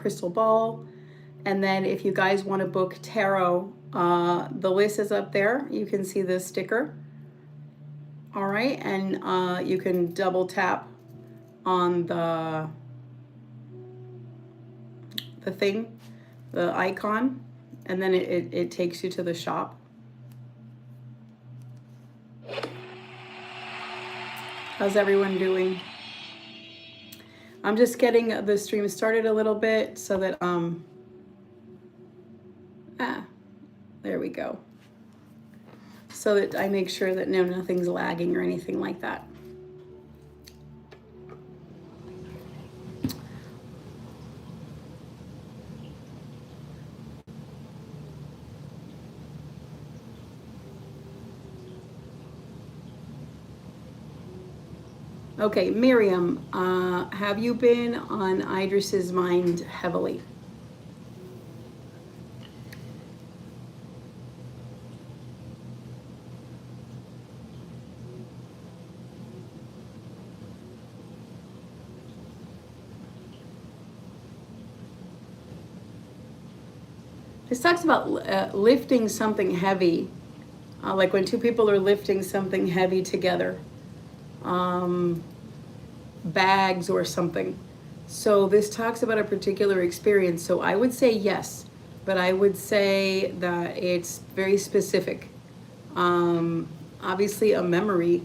crystal ball. And then if you guys want to book tarot, the list is up there. You can see the sticker. All right, and you can double tap on the thing, the icon, and then it takes you to the shop. How's everyone doing? I'm just getting the stream started a little bit so that there we go. So that I make sure that nothing's lagging or anything like that. Okay, Miriam, have you been on Idris's mind heavily? This talks about lifting something heavy, like when two people are lifting something heavy together. Bags or something. So this talks about a particular experience. So I would say yes, but I would say that it's very specific. Obviously a memory,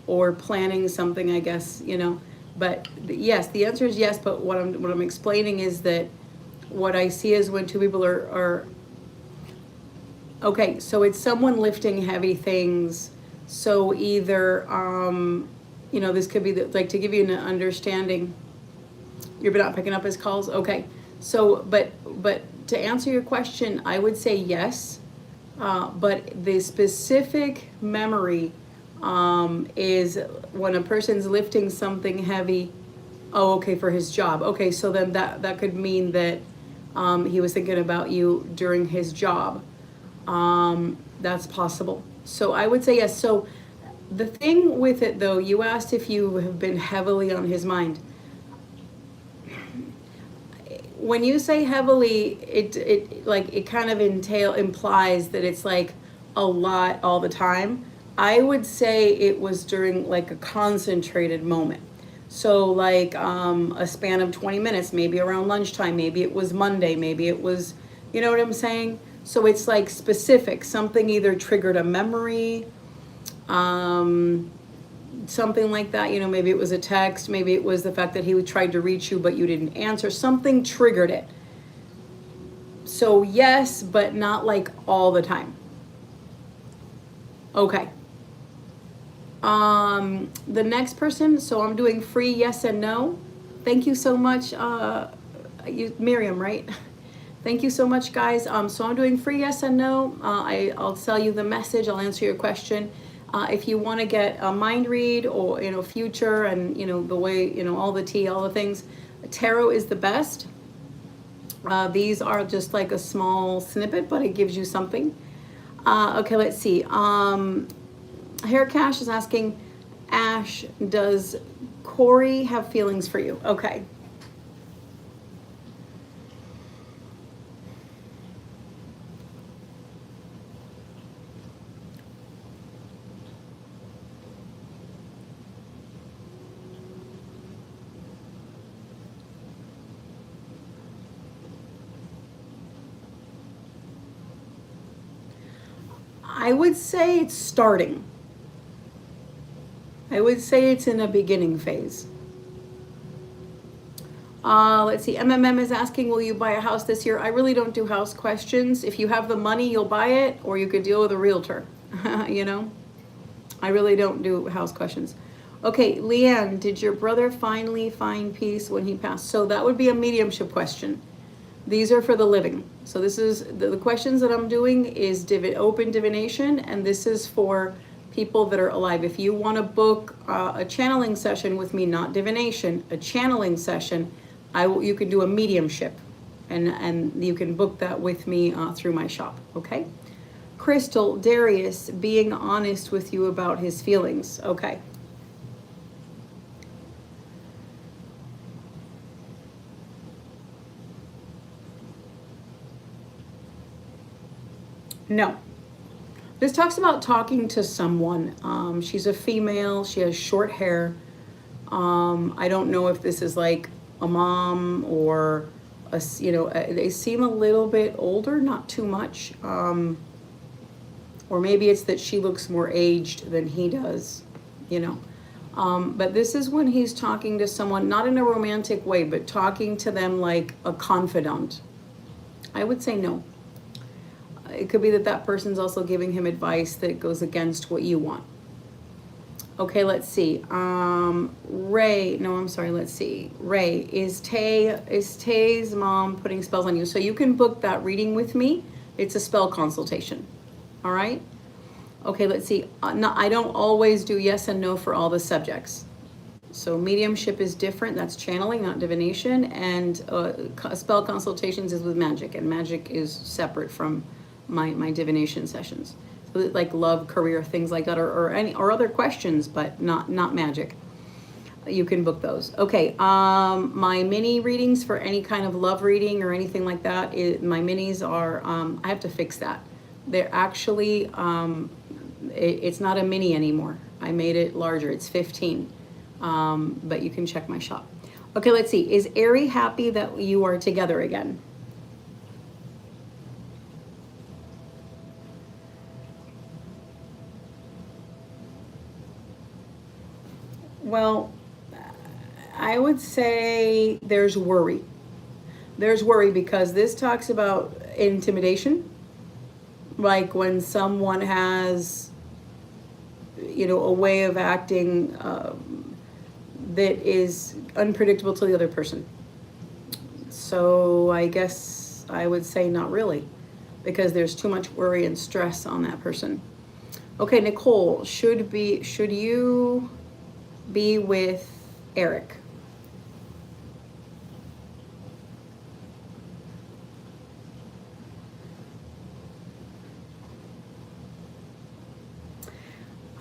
or planning something, I guess, but yes, the answer is yes. But what I'm explaining is that what I see is when two people are okay, so it's someone lifting heavy things. So either, this could be like to give you an understanding. You're not picking up his calls? Okay. So, but to answer your question, I would say yes. But the specific memory is when a person's lifting something heavy. Oh, okay, for his job. Okay, so then that could mean that he was thinking about you during his job. That's possible. So I would say yes. So the thing with it, though, you asked if you have been heavily on his mind. When you say heavily, it kind of implies that it's like a lot all the time. I would say it was during like a concentrated moment. So like a span of 20 minutes, maybe around lunchtime, maybe it was Monday, maybe it was, you know what I'm saying? So it's like specific, something either triggered a memory, something like that, maybe it was a text, maybe it was the fact that he tried to reach you, but you didn't answer, something triggered it. So yes, but not like all the time. Okay. The next person, so I'm doing free yes and no. Thank you so much, Miriam, right? Thank you so much, guys. So I'm doing free yes and no. I'll tell you the message. I'll answer your question. If you want to get a mind read or, future and, the way, all the tea, all the things, tarot is the best. These are just like a small snippet, but it gives you something. Okay, let's see. Hair Cash is asking, Ash, does Corey have feelings for you? Okay. I would say it's starting. I would say it's in a beginning phase. Let's see. MMM is asking, will you buy a house this year? I really don't do house questions. If you have the money, you'll buy it, or you could deal with a realtor. I really don't do house questions. Okay, Leanne, did your brother finally find peace when he passed? So that would be a mediumship question. These are for the living. So this is the questions that I'm doing is open divination, and this is for people that are alive. If you want to book a channeling session with me, not divination, a channeling session, you can do a mediumship, and you can book that with me through my shop. Okay. Crystal, Darius being honest with you about his feelings. Okay. No. This talks about talking to someone. She's a female. She has short hair. I don't know if this is like a mom or they seem a little bit older, not too much. Or maybe it's that she looks more aged than he does, But this is when he's talking to someone, not in a romantic way, but talking to them like a confidant. I would say no. It could be that that person's also giving him advice that goes against what you want. Okay, let's see. Ray, no, I'm sorry, let's see. Ray, is Tay's mom putting spells on you? So you can book that reading with me. It's a spell consultation. All right? Okay, let's see. No, I don't always do yes and no for all the subjects. So mediumship is different. That's channeling, not divination. And spell consultations is with magic. And magic is separate from my divination sessions. So like love, career, things like that, or other questions, but not magic. You can book those. Okay, my mini readings for any kind of love reading or anything like that, my minis are, I have to fix that. They're actually, it's not a mini anymore. I made it larger, it's 15. But you can check my shop. Okay, let's see. Is Ari happy that you are together again? Well, I would say there's worry. There's worry because this talks about intimidation. Like when someone has, a way of acting that is unpredictable to the other person. So I guess I would say not really, because there's too much worry and stress on that person. Okay, Nicole, should you be with Eric?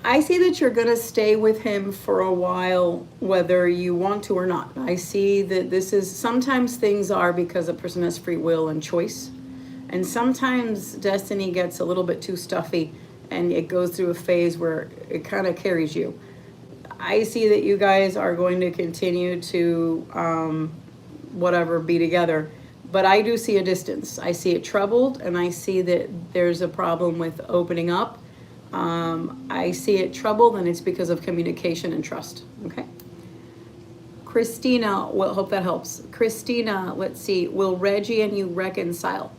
I see that you're going to stay with him for a while, whether you want to or not. I see that sometimes things are because a person has free will and choice. And sometimes destiny gets a little bit too stuffy and it goes through a phase where it kind of carries you. I see that you guys are going to continue to, be together. But I do see a distance. I see it troubled, and I see that there's a problem with opening up. I see it troubled, and it's because of communication and trust. Okay. Christina, well, hope that helps. Christina, let's see. Will Reggie and you reconcile?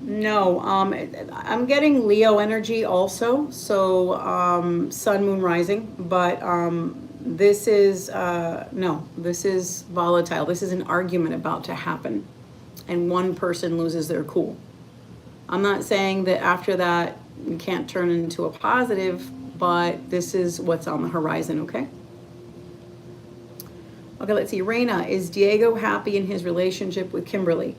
No, I'm getting Leo energy also. So sun, moon, rising, but this is this is volatile. This is an argument about to happen, and one person loses their cool. I'm not saying that after that you can't turn into a positive, but this is what's on the horizon. Okay. Okay, let's see. Reina, is Diego happy in his relationship with Kimberly?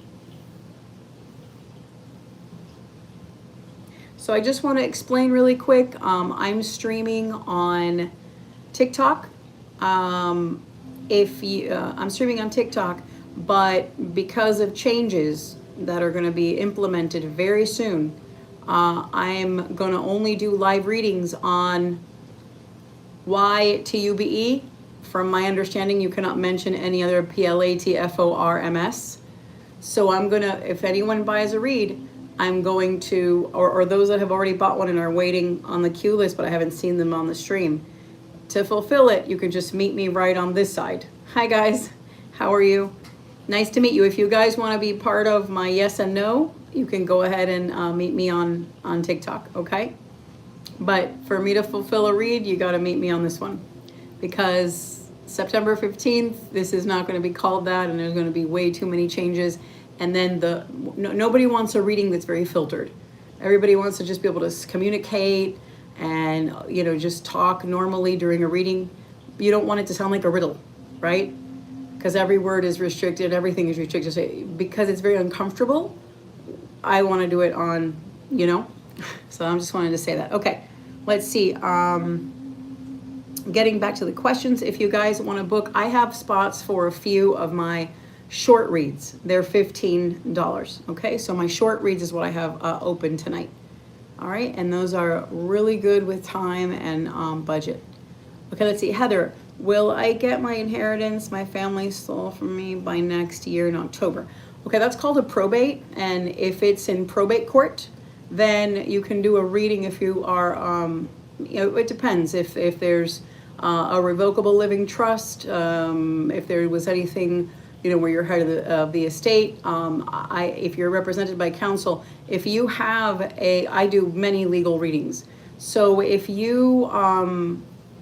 So I just want to explain really quick. I'm streaming on TikTok. I'm streaming on TikTok, but because of changes that are going to be implemented very soon, I'm going to only do live readings on YTUBE. From my understanding, you cannot mention any other PLATFORMS. So I'm going to, if anyone buys a read, I'm going to, or those that have already bought one and are waiting on the queue list, but I haven't seen them on the stream. To fulfill it, you can just meet me right on this side. Hi guys, how are you? Nice to meet you. If you guys want to be part of my yes and no, you can go ahead and meet me on TikTok, okay? But for me to fulfill a read, you got to meet me on this one. Because September 15th, this is not going to be called that, and there's going to be way too many changes. And then nobody wants a reading that's very filtered. Everybody wants to just be able to communicate and, just talk normally during a reading. You don't want it to sound like a riddle, right? Because every word is restricted, everything is restricted. So because it's very uncomfortable, I want to do it on, So I'm just wanting to say that. Okay, let's see. Getting back to the questions, if you guys want to book, I have spots for a few of my short reads. They're $15. Okay, so my short reads is what I have open tonight. All right, and those are really good with time and budget. Okay, let's see. Heather, will I get my inheritance my family stole from me by next year in October? Okay, that's called a probate, and if it's in probate court, then you can do a reading if you are, it depends. If there's a revocable living trust, if there was anything, where you're head of the estate, if you're represented by counsel, if you have I do many legal readings. So if you,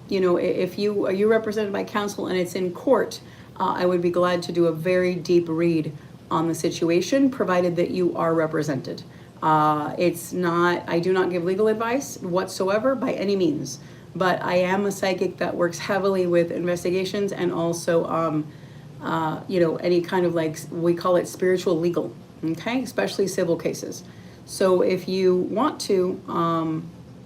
if you're represented by counsel and it's in court, I would be glad to do a very deep read on the situation, provided that you are represented. I do not give legal advice whatsoever by any means, but I am a psychic that works heavily with investigations and also, any kind of we call it spiritual legal, okay, especially civil cases. So if you want to,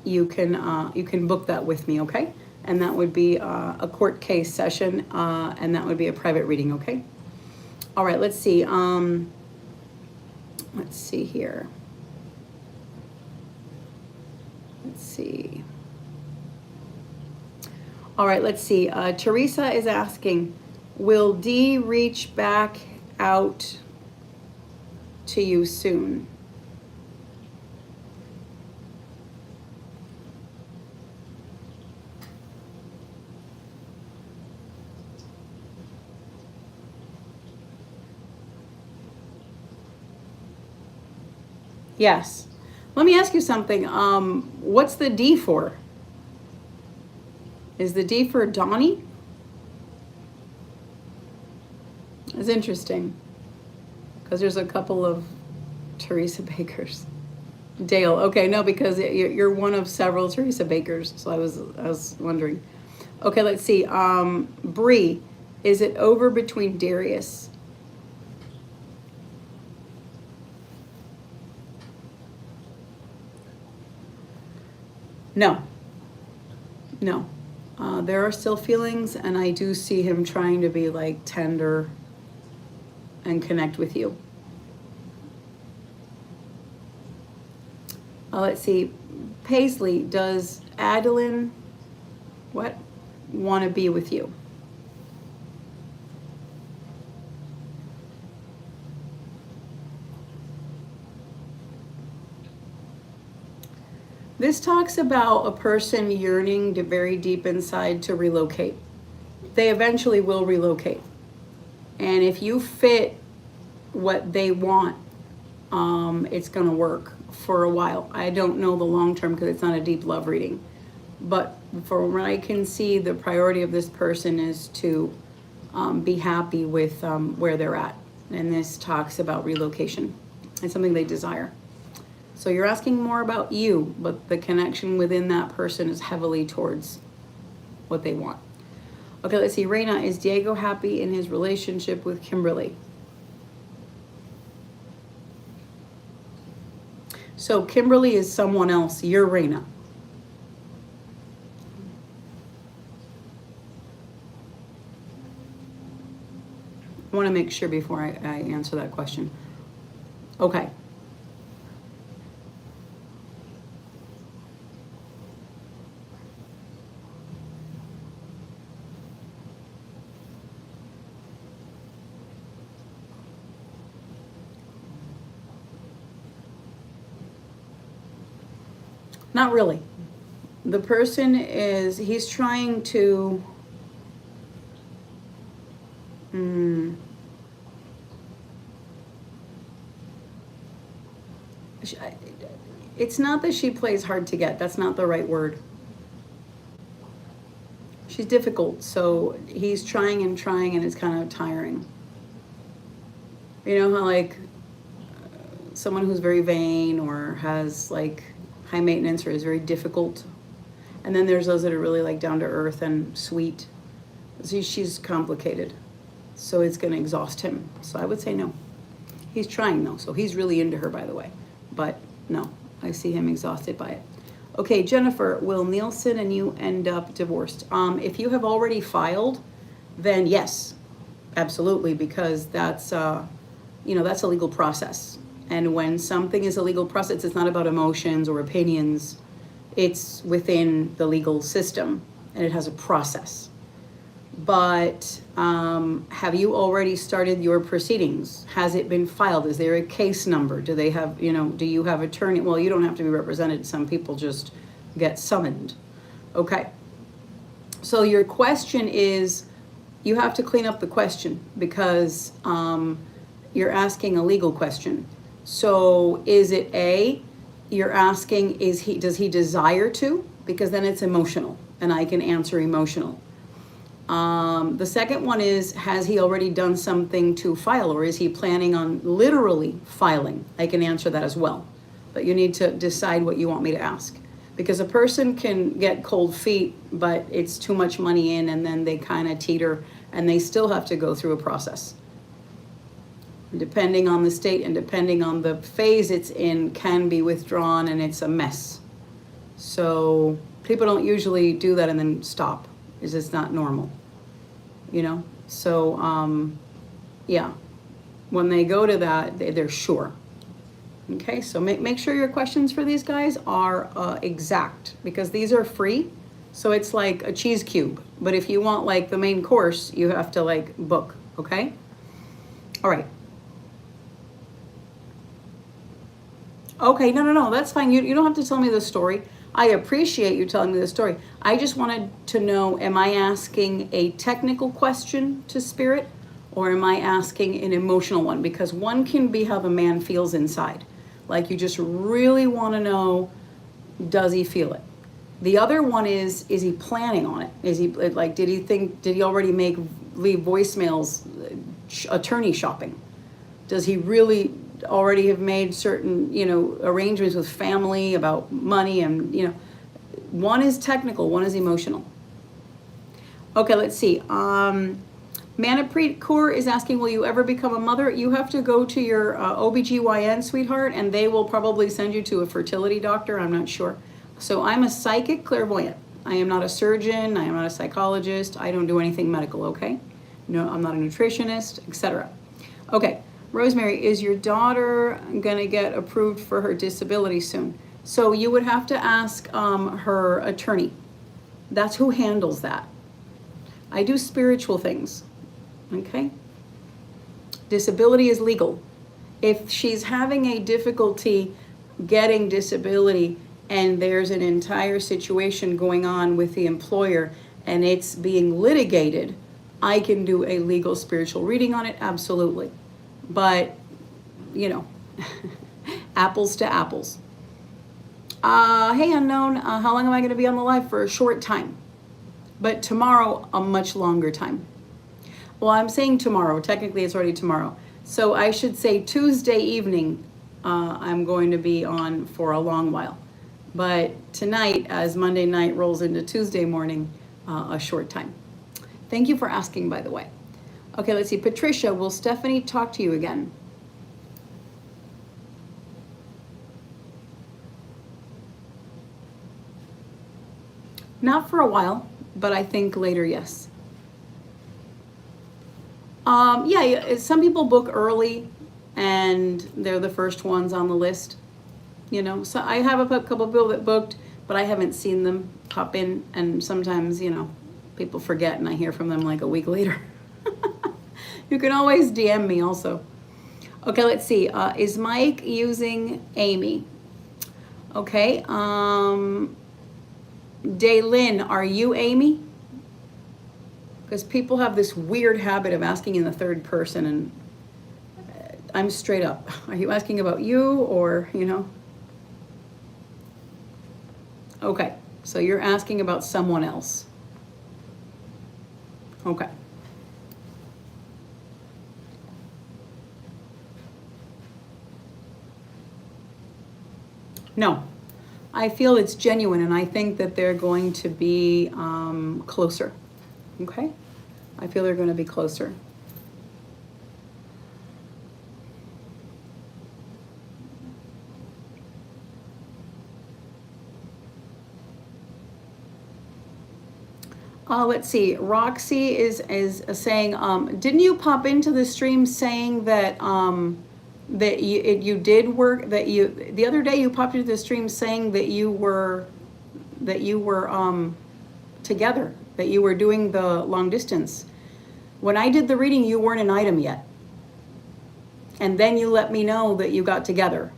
you can book that with me, okay? And that would be a court case session, and that would be a private reading, okay? All right, let's see. Let's see here. Let's see. All right, let's see. Teresa is asking, will Dee reach back out to you soon? Yes. Let me ask you something. What's the D for? Is the D for Donnie? It's interesting because there's a couple of Teresa Bakers. Dale. Okay, no, because you're one of several Teresa Bakers, so I was wondering. Okay, let's see. Bree, is it over between Darius? No. There are still feelings, and I do see him trying to be tender and connect with you. Let's see. Paisley, does Adeline want to be with you? This talks about a person yearning to very deep inside to relocate. They eventually will relocate. And if you fit what they want, it's going to work for a while. I don't know the long term because it's not a deep love reading. But from what I can see, the priority of this person is to be happy with where they're at. And this talks about relocation. It's something they desire. So you're asking more about you, but the connection within that person is heavily towards what they want. Okay, let's see. Reina, is Diego happy in his relationship with Kimberly? So Kimberly is someone else. You're Reina. I want to make sure before I answer that question. Okay. Not really. The person he's trying to, it's not that she plays hard to get. That's not the right word. She's difficult, so he's trying and it's kind of tiring. You know how someone who's very vain or has high maintenance or is very difficult, and then there's those that are really down to earth and sweet. See, she's complicated, so it's going to exhaust him. So I would say no. He's trying though, so he's really into her, by the way, but no, I see him exhausted by it. Okay, Jennifer, will Nielsen and you end up divorced? If you have already filed, then yes, absolutely, because that's that's a legal process. And when something is a legal process, it's not about emotions or opinions. It's within the legal system, and it has a process. But have you already started your proceedings? Has it been filed? Is there a case number? Do they have, do you have attorney? Well, you don't have to be represented. Some people just get summoned. Okay. So your question is, you have to clean up the question because you're asking a legal question. So is it A, you're asking, does he desire to? Because then it's emotional, and I can answer emotional. The second one is, has he already done something to file, or is he planning on literally filing? I can answer that as well. But you need to decide what you want me to ask. Because a person can get cold feet, but it's too much money in, and then they kind of teeter, and they still have to go through a process. Depending on the state and depending on the phase it's in, can be withdrawn, and it's a mess. So people don't usually do that and then stop. It's just not normal, So, yeah, when they go to that, they're sure. Okay, so make sure your questions for these guys are exact, because these are free. So it's like a cheese cube. But if you want like the main course, you have to like book, okay? All right. Okay, no, that's fine. You don't have to tell me the story. I appreciate you telling me the story. I just wanted to know, am I asking a technical question to spirit, or am I asking an emotional one? Because one can be how the man feels inside. Like you just really want to know, does he feel it? The other one is he planning on it? Is he like, did he already leave voicemails, attorney shopping? Does he really already have made certain, arrangements with family about money? And, one is technical, one is emotional. Okay, let's see. Manapreet Kaur is asking, will you ever become a mother? You have to go to your OBGYN, sweetheart, and they will probably send you to a fertility doctor. I'm not sure. So I'm a psychic clairvoyant. I am not a surgeon. I am not a psychologist. I don't do anything medical, okay? No, I'm not a nutritionist, etc. Okay. Rosemary, is your daughter going to get approved for her disability soon? So you would have to ask her attorney. That's who handles that. I do spiritual things, okay? Disability is legal. If she's having a difficulty getting disability and there's an entire situation going on with the employer and it's being litigated, I can do a legal spiritual reading on it, absolutely. But, apples to apples. Hey, unknown, how long am I going to be on the live? For a short time. But tomorrow, a much longer time. Well, I'm saying tomorrow. Technically, it's already tomorrow. So I should say Tuesday evening, I'm going to be on for a long while. But tonight, as Monday night rolls into Tuesday morning, a short time. Thank you for asking, by the way. Okay, let's see. Patricia, will Stephanie talk to you again? Not for a while, but I think later, yes. Yeah, some people book early and they're the first ones on the list. So I have a couple of people that booked, but I haven't seen them pop in. And sometimes, people forget and I hear from them like a week later. You can always DM me also. Okay, let's see. Is Mike using Amy? Okay. Daylin, are you Amy? Because people have this weird habit of asking in the third person, and I'm straight up. Are you asking about you or, Okay, so you're asking about someone else. Okay. No, I feel it's genuine, and I think that they're going to be closer. Okay? I feel they're going to be closer. Let's see. Roxy is saying, didn't you pop into the stream saying that that you did work, that you, the other day you popped into the stream saying that you were together, that you were doing the long distance. When I did the reading, you weren't an item yet. And then you let me know that you got together.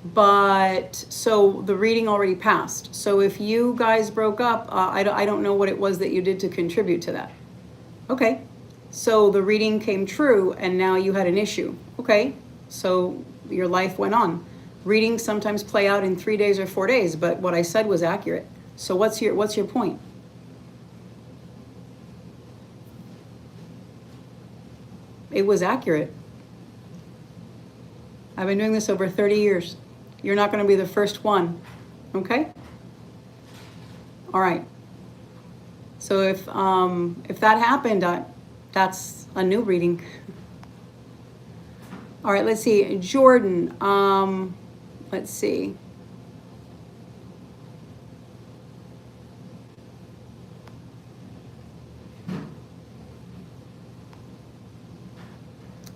But so the reading already passed. So if you guys broke up, I don't know what it was that you did to contribute to that. Okay. So the reading came true and now you had an issue. Okay. So your life went on. Readings sometimes play out in 3 days or 4 days, but what I said was accurate. So what's your point? It was accurate. I've been doing this over 30 years. You're not going to be the first one. Okay? All right. So if that happened, that's a new reading. All right, let's see. Jordan, let's see.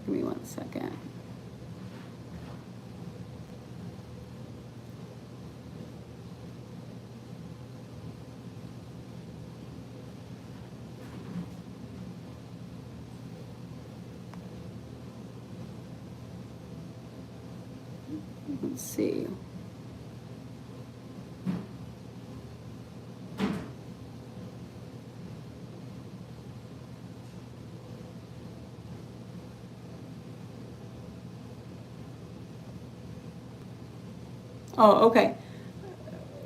Give me 1 second. Let's see. Oh, okay.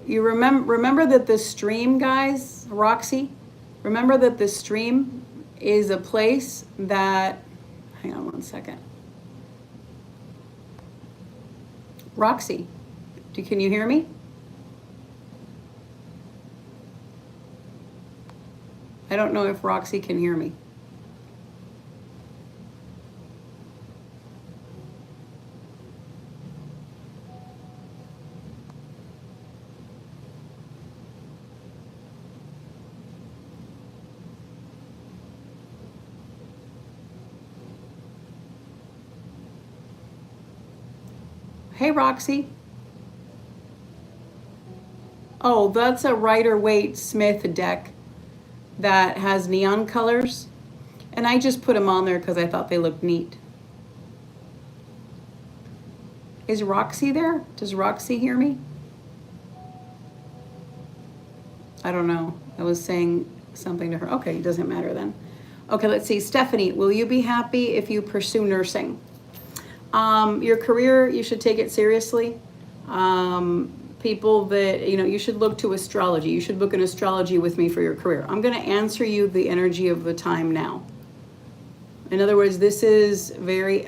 You remember that the stream, guys, Roxy, remember that the stream is a place that, hang on 1 second. Roxy, can you hear me? I don't know if Roxy can hear me. Hey, Roxy. Oh, that's a Rider-Waite-Smith deck that has neon colors. And I just put them on there because I thought they looked neat. Is Roxy there? Does Roxy hear me? I don't know. I was saying something to her. Okay, it doesn't matter then. Okay, let's see. Stephanie, will you be happy if you pursue nursing? Your career, you should take it seriously. People that, you should look to astrology. You should book an astrology with me for your career. I'm going to answer you the energy of the time now. In other words, this is very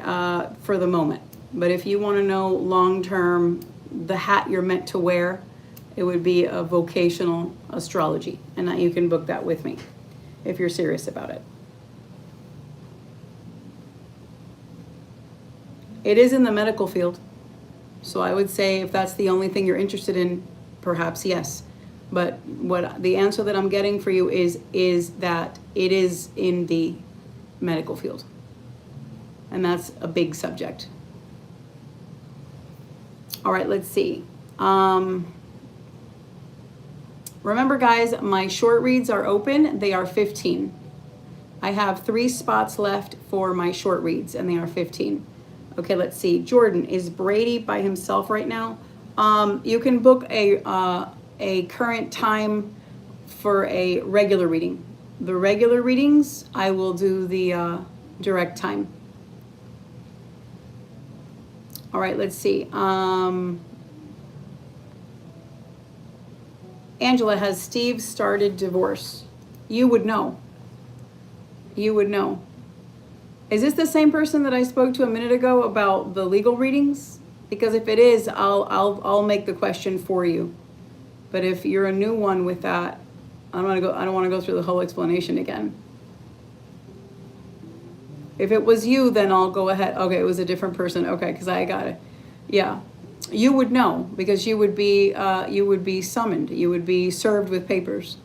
for the moment. But if you want to know long-term, the hat you're meant to wear, it would be a vocational astrology. And that you can book that with me if you're serious about it. It is in the medical field. So I would say if that's the only thing you're interested in, perhaps yes. But what the answer that I'm getting for you is that it is in the medical field. And that's a big subject. All right, let's see. Remember, guys, my short reads are open. They are 15. I have 3 spots left for my short reads, and they are 15. Okay, let's see. Jordan, is Brady by himself right now? You can book a current time for a regular reading. The regular readings, I will do the direct time. All right, let's see. Angela, has Steve started divorce? You would know. You would know. Is this the same person that I spoke to a minute ago about the legal readings? Because if it is, I'll make the question for you. But if you're a new one with that, I don't want to go through the whole explanation again. If it was you, then I'll go ahead. Okay, it was a different person. Okay, because I got it. Yeah, you would know because you would be summoned. You would be served with papers.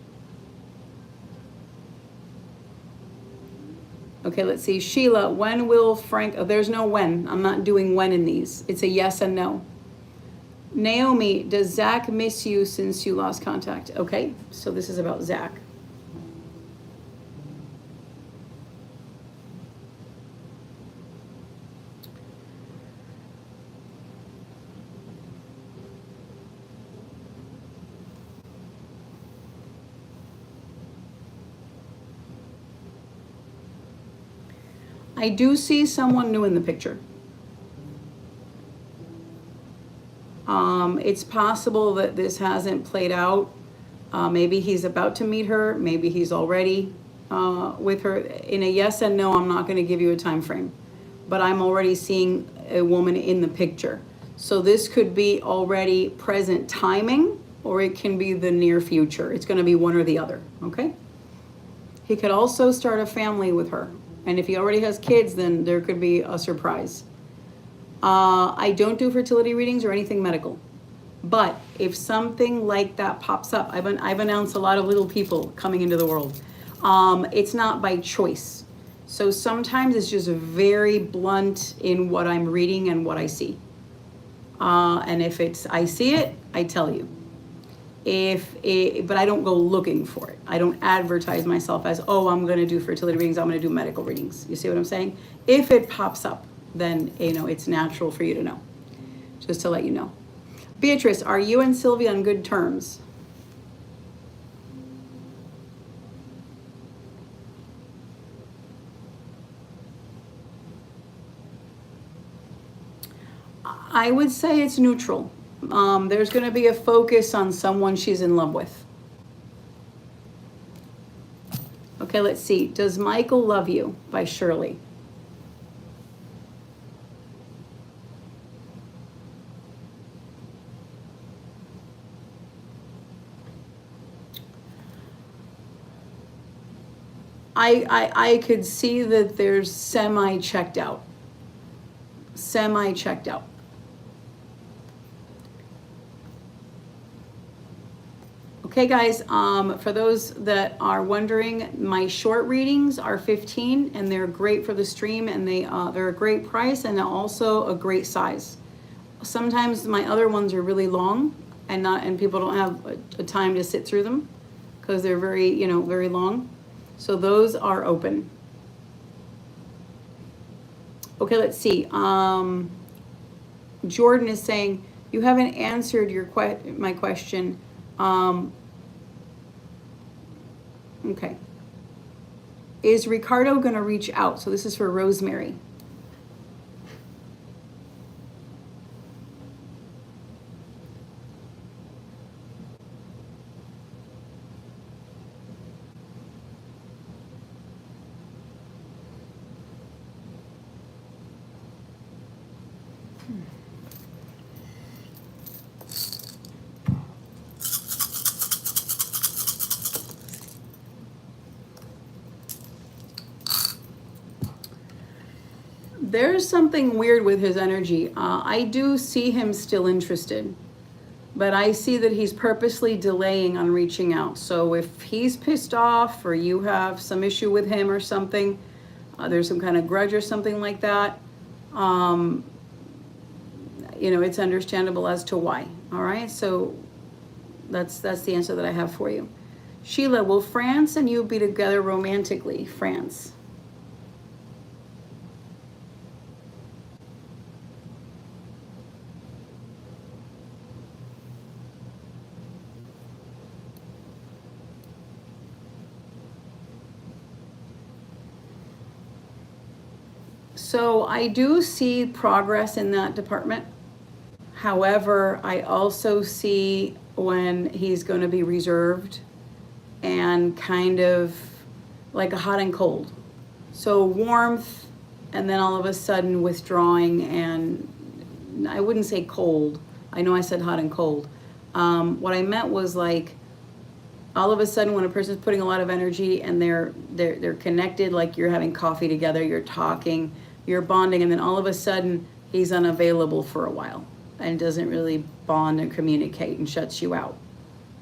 Okay, let's see. Sheila, when will Frank, oh, there's no when. I'm not doing when in these. It's a yes and no. Naomi, does Zach miss you since you lost contact? Okay, so this is about Zach. I do see someone new in the picture. It's possible that this hasn't played out. Maybe he's about to meet her. Maybe he's already with her. In a yes and no, I'm not going to give you a time frame, but I'm already seeing a woman in the picture. So this could be already present timing, or it can be the near future. It's going to be one or the other, okay? He could also start a family with her. And if he already has kids, then there could be a surprise. I don't do fertility readings or anything medical. But if something like that pops up, I've announced a lot of little people coming into the world. It's not by choice. So sometimes it's just very blunt in what I'm reading and what I see. And if I see it, I tell you. But I don't go looking for it. I don't advertise myself as, oh, I'm going to do fertility readings. I'm going to do medical readings. You see what I'm saying? If it pops up, then, it's natural for you to know. Just to let you know. Beatrice, are you and Sylvia on good terms? I would say it's neutral. There's going to be a focus on someone she's in love with. Okay, let's see. Does Michael love you? By Shirley. I could see that there's semi-checked out. Semi-checked out. Okay, guys, for those that are wondering, my short readings are 15, and they're great for the stream, and they're a great price and also a great size. Sometimes my other ones are really long, and people don't have a time to sit through them because they're very, very long. So those are open. Okay, let's see. Jordan is saying, you haven't answered my question. Okay. Is Ricardo going to reach out? So this is for Rosemary. There's something weird with his energy. I do see him still interested, but I see that he's purposely delaying on reaching out. So if he's pissed off or you have some issue with him or something, there's some kind of grudge or something like that, it's understandable as to why. All right, so that's the answer that I have for you. Sheila, will France and you be together romantically? France. So I do see progress in that department. However, I also see when he's going to be reserved and kind of like a hot and cold. So warmth, and then all of a sudden withdrawing, and I wouldn't say cold. I know I said hot and cold. What I meant was like all of a sudden when a person's putting a lot of energy and they're connected, like you're having coffee together, you're talking, you're bonding, and then all of a sudden he's unavailable for a while and doesn't really bond and communicate and shuts you out.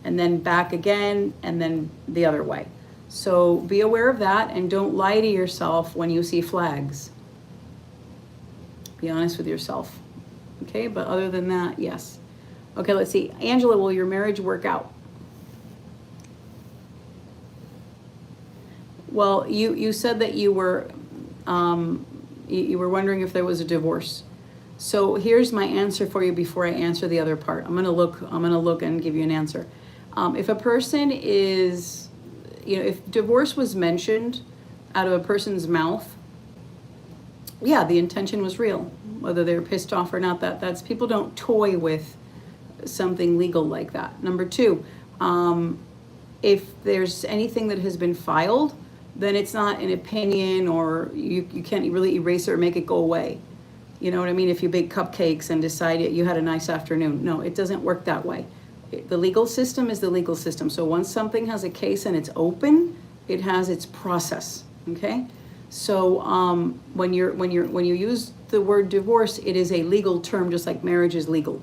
And then back again, and then the other way. So be aware of that and don't lie to yourself when you see flags. Be honest with yourself. Okay, but other than that, yes. Okay, let's see. Angela, will your marriage work out? Well, you said that you were wondering if there was a divorce. So here's my answer for you before I answer the other part. I'm gonna look and give you an answer. If a person is, if divorce was mentioned out of a person's mouth, yeah, the intention was real. Whether they're pissed off or not, that's people don't toy with something legal like that. Number two, if there's anything that has been filed, then it's not an opinion, or you can't really erase it or make it go away. You know what I mean? If you bake cupcakes and decide you had a nice afternoon. No, it doesn't work that way. The legal system is the legal system. So once something has a case and it's open, it has its process. Okay? So when you use the word divorce, it is a legal term, just like marriage is legal.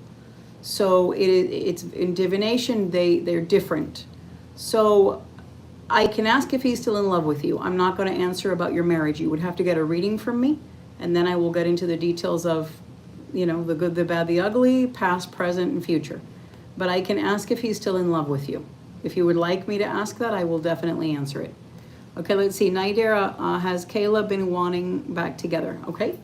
So it's in divination, they're different. So I can ask if he's still in love with you. I'm not going to answer about your marriage. You would have to get a reading from me, and then I will get into the details of, the good, the bad, the ugly, past, present, and future. But I can ask if he's still in love with you. If you would like me to ask that, I will definitely answer it. Okay, let's see. Naidera, has Kayla been wanting back together? Okay.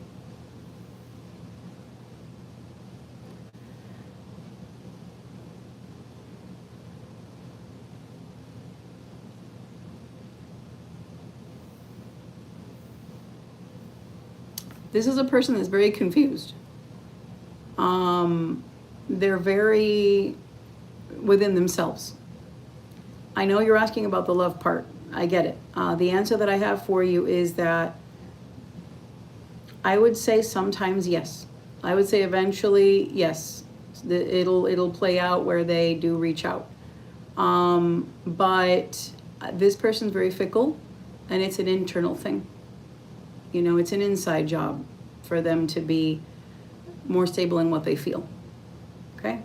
This is a person that's very confused. They're very within themselves. I know you're asking about the love part. I get it. The answer that I have for you is that I would say sometimes yes. I would say eventually yes. It'll play out where they do reach out. But this person's very fickle, and it's an internal thing. It's an inside job for them to be more stable in what they feel. Okay?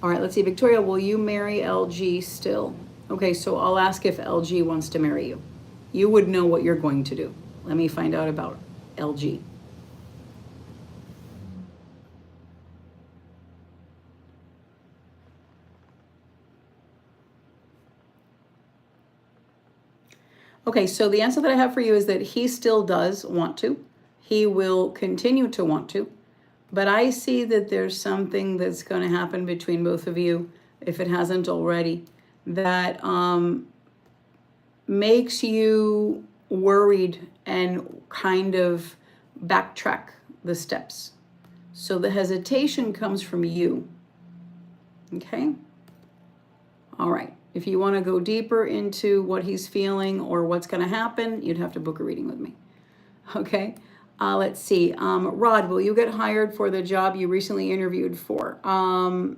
All right, let's see. Victoria, will you marry LG still? Okay, so I'll ask if LG wants to marry you. You would know what you're going to do. Let me find out about LG. Okay, so the answer that I have for you is that he still does want to. He will continue to want to. But I see that there's something that's going to happen between both of you, if it hasn't already, that makes you worried and kind of backtrack the steps. So the hesitation comes from you. Okay? All right. If you want to go deeper into what he's feeling or what's going to happen, you'd have to book a reading with me. Okay? Let's see. Rod, will you get hired for the job you recently interviewed for?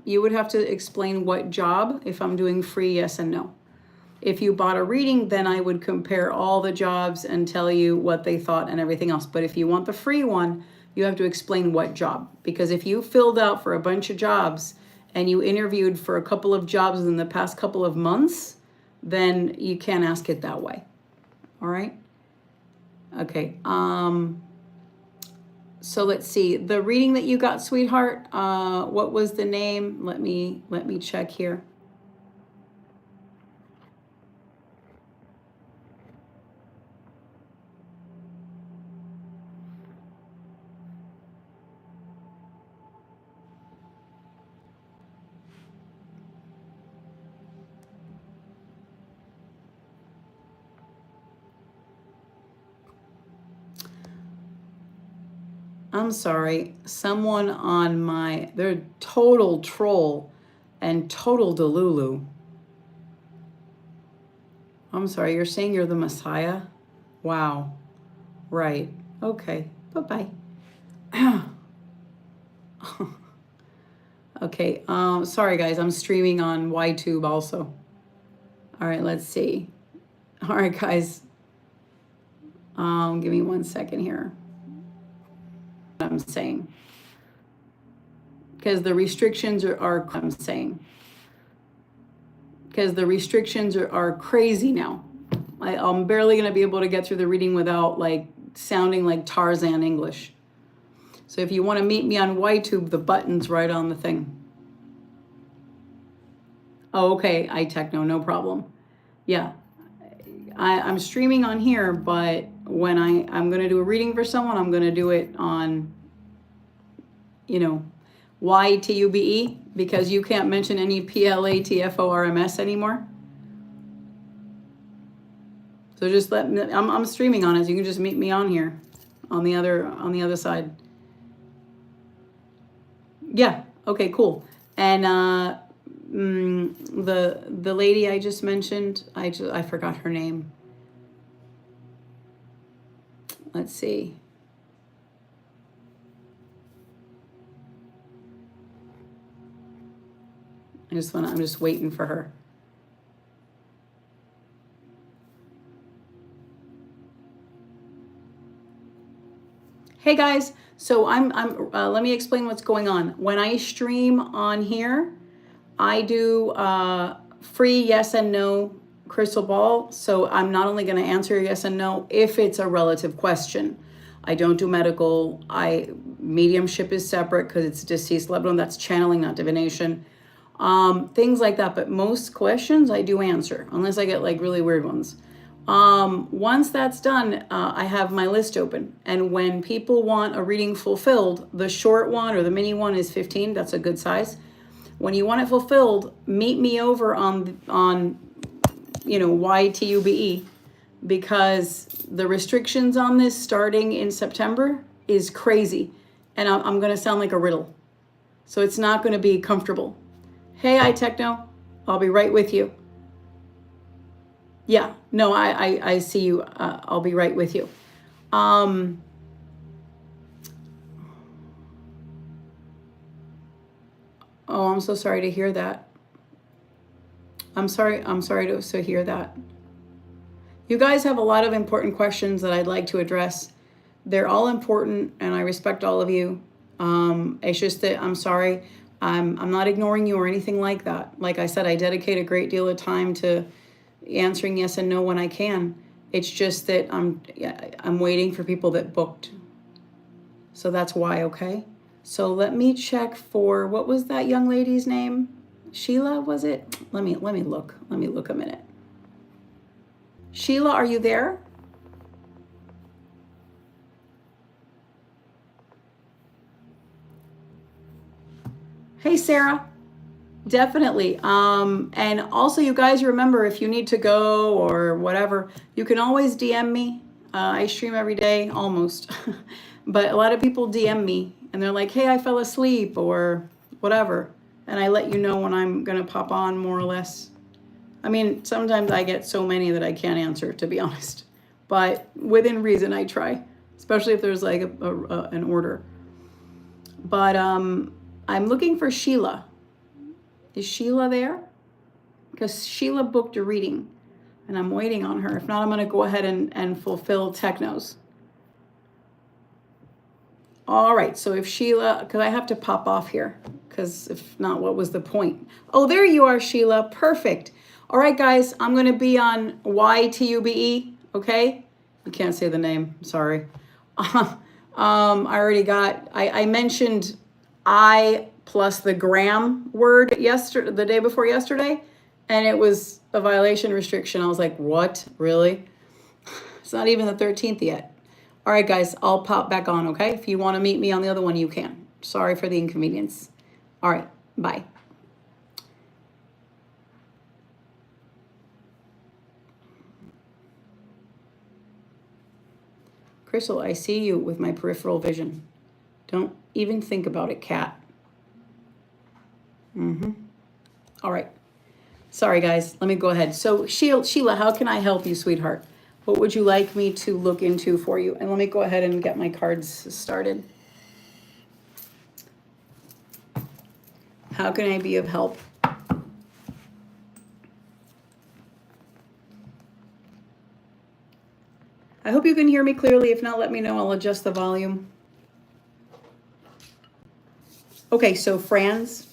You would have to explain what job. If I'm doing free, yes and no. If you bought a reading, then I would compare all the jobs and tell you what they thought and everything else. But if you want the free one, you have to explain what job. Because if you filled out for a bunch of jobs and you interviewed for a couple of jobs in the past couple of months, then you can't ask it that way. All right? Okay. So let's see. The reading that you got, sweetheart, what was the name? Let me check here. I'm sorry, someone on they're total troll and total delulu. I'm sorry, you're saying you're the Messiah? Wow. Right. Okay. Bye-bye. Okay. Sorry guys, I'm streaming on YTube also. All right, let's see. All right, guys. Give me 1 second here. I'm saying, because the restrictions are I'm saying, because the restrictions are crazy now. I'm barely going to be able to get through the reading without like sounding like Tarzan English. So if you want to meet me on YTube, the button's right on the thing. Oh, okay, Techno, no problem. Yeah, I'm streaming on here, but when I'm going to do a reading for someone, I'm going to do it on, you know, YTUBE, because you can't mention any PLATFORMS anymore. So just let me, I'm streaming on it, so you can just meet me on here on the other side. Yeah, okay, cool. And the lady I just mentioned, I forgot her name. Let's see. I'm just waiting for her. Hey guys, so let me explain what's going on. When I stream on here, I do free yes and no crystal ball. So I'm not only going to answer yes and no if it's a relative question. I don't do medical. Mediumship is separate because it's deceased loved one. That's channeling, not divination. Things like that. But most questions I do answer, unless I get like really weird ones. Once that's done, I have my list open. And when people want a reading fulfilled, the short one or the mini one is 15. That's a good size. When you want it fulfilled, meet me over on YTUBE, because the restrictions on this starting in September is crazy. And I'm going to sound like a riddle. So it's not going to be comfortable. Hey, Techno, I'll be right with you. Yeah, no, I see you. I'll be right with you. Oh, I'm so sorry to hear that. I'm sorry to hear that. You guys have a lot of important questions that I'd like to address. They're all important, and I respect all of you. It's just that I'm sorry. I'm not ignoring you or anything like that. Like I said, I dedicate a great deal of time to answering yes and no when I can. It's just that I'm waiting for people that booked. So that's why, okay? So let me check for, what was that young lady's name? Sheila, was it? Let me look. Let me look a minute. Sheila, are you there? Hey, Sarah. Definitely. And also, you guys remember, if you need to go or whatever, you can always DM me. I stream every day, almost. But a lot of people DM me and they're like, hey, I fell asleep or whatever. And I let you know when I'm going to pop on, more or less. I mean, sometimes I get so many that I can't answer, to be honest. But within reason, I try, especially if there's like an order. But I'm looking for Sheila. Is Sheila there? Because Sheila booked a reading and I'm waiting on her. If not, I'm going to go ahead and fulfill Techno's. All right, so if Sheila, because I have to pop off here, because if not, what was the point? Oh, there you are, Sheila. Perfect. All right, guys, I'm going to be on YTUBE, okay? You can't say the name, sorry. I already got, I mentioned I plus the gram word yesterday, the day before yesterday, and it was a violation restriction. I was like, what, really? It's not even the 13th yet. All right, guys, I'll pop back on, okay? If you want to meet me on the other one, you can. Sorry for the inconvenience. All right, bye. Crystal, I see you with my peripheral vision. Don't even think about it, cat. All right. Sorry, guys. Let me go ahead. So, Sheila, how can I help you, sweetheart? What would you like me to look into for you? And let me go ahead and get my cards started. How can I be of help? I hope you can hear me clearly. If not, let me know. I'll adjust the volume. Okay, so Franz,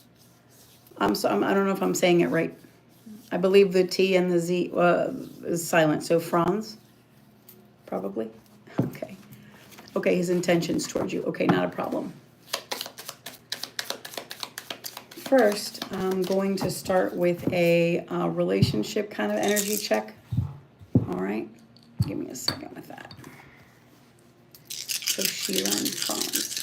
I don't know if I'm saying it right. I believe the T and the Z is silent. So Franz, probably. Okay. Okay, his intentions towards you. Okay, not a problem. First, I'm going to start with a relationship kind of energy check. All right, give me a second with that. So Sheila and Franz.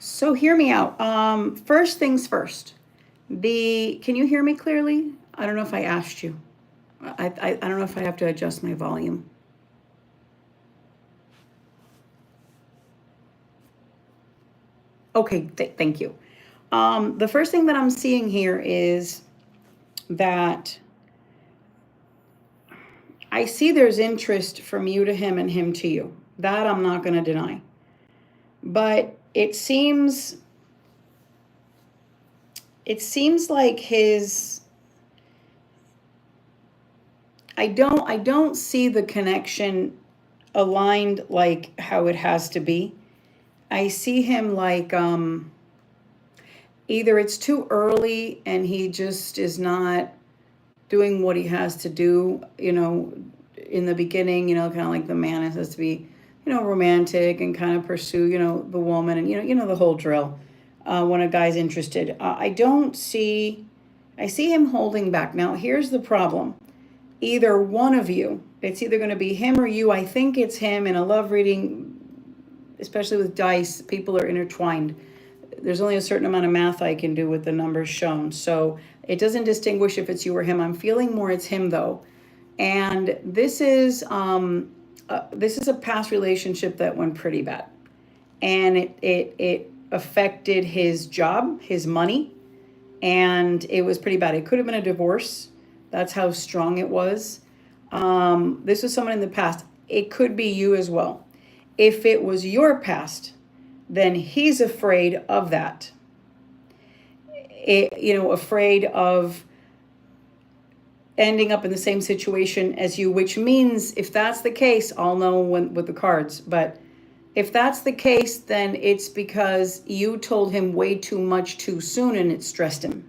So hear me out. First things first. Can you hear me clearly? I don't know if I asked you. I don't know if I have to adjust my volume. Okay, thank you. The first thing that I'm seeing here is that I see there's interest from you to him and him to you. That I'm not going to deny. But it seems like I don't see the connection aligned like how it has to be. I see him like either it's too early and he just is not doing what he has to do, in the beginning, kind of like the man has to be, romantic and kind of pursue, the woman and, the whole drill when a guy's interested. I see him holding back. Now, here's the problem. Either one of you, it's either going to be him or you. I think it's him. In a love reading, especially with dice, people are intertwined. There's only a certain amount of math I can do with the numbers shown. So it doesn't distinguish if it's you or him. I'm feeling more it's him though. And this is a past relationship that went pretty bad. And it affected his job, his money, and it was pretty bad. It could have been a divorce. That's how strong it was. This was someone in the past. It could be you as well. If it was your past, then he's afraid of that. Afraid of ending up in the same situation as you, which means if that's the case, I'll know with the cards. But if that's the case, then it's because you told him way too much too soon and it stressed him.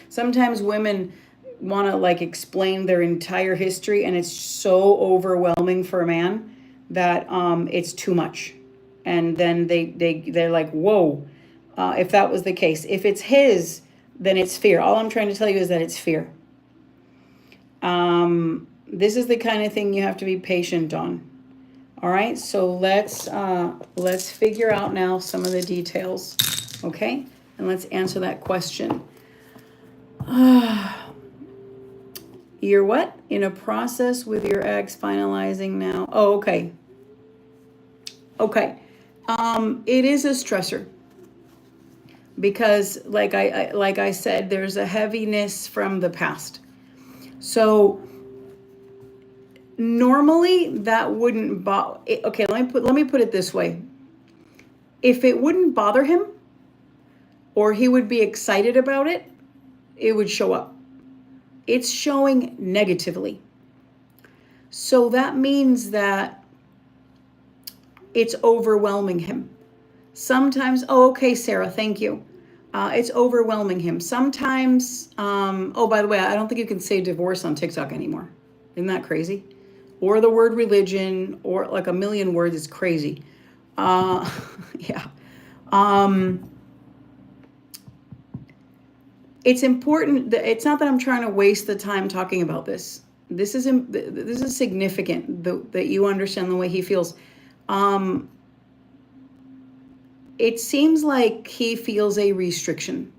Sometimes women want to explain their entire history and it's so overwhelming for a man that it's too much. And then they're like, whoa, if that was the case. If it's his, then it's fear. All I'm trying to tell you is that it's fear. This is the kind of thing you have to be patient on. All right, so let's figure out now some of the details, okay? And let's answer that question. You're what? In a process with your ex, finalizing now. Oh, okay. Okay. It is a stressor because like I said, there's a heaviness from the past. So normally that wouldn't bother. Okay, let me put it this way. If it wouldn't bother him or he would be excited about it, it would show up. It's showing negatively. So that means that it's overwhelming him. Sometimes, okay, Sarah, thank you. It's overwhelming him. Sometimes, by the way, I don't think you can say divorce on TikTok anymore. Isn't that crazy? Or the word religion, or like a million words is crazy. Yeah. It's important. It's not that I'm trying to waste the time talking about this. this is significant that you understand the way he feels. It seems like he feels a restriction.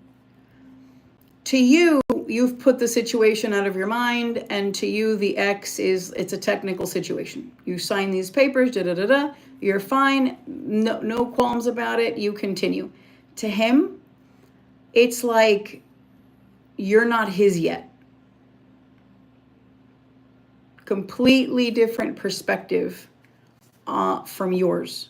To you, you've put the situation out of your mind, and to you, the X it's a technical situation. You sign these papers, you're fine, no qualms about it, you continue. To him, it's like you're not his yet. Completely different perspective from yours.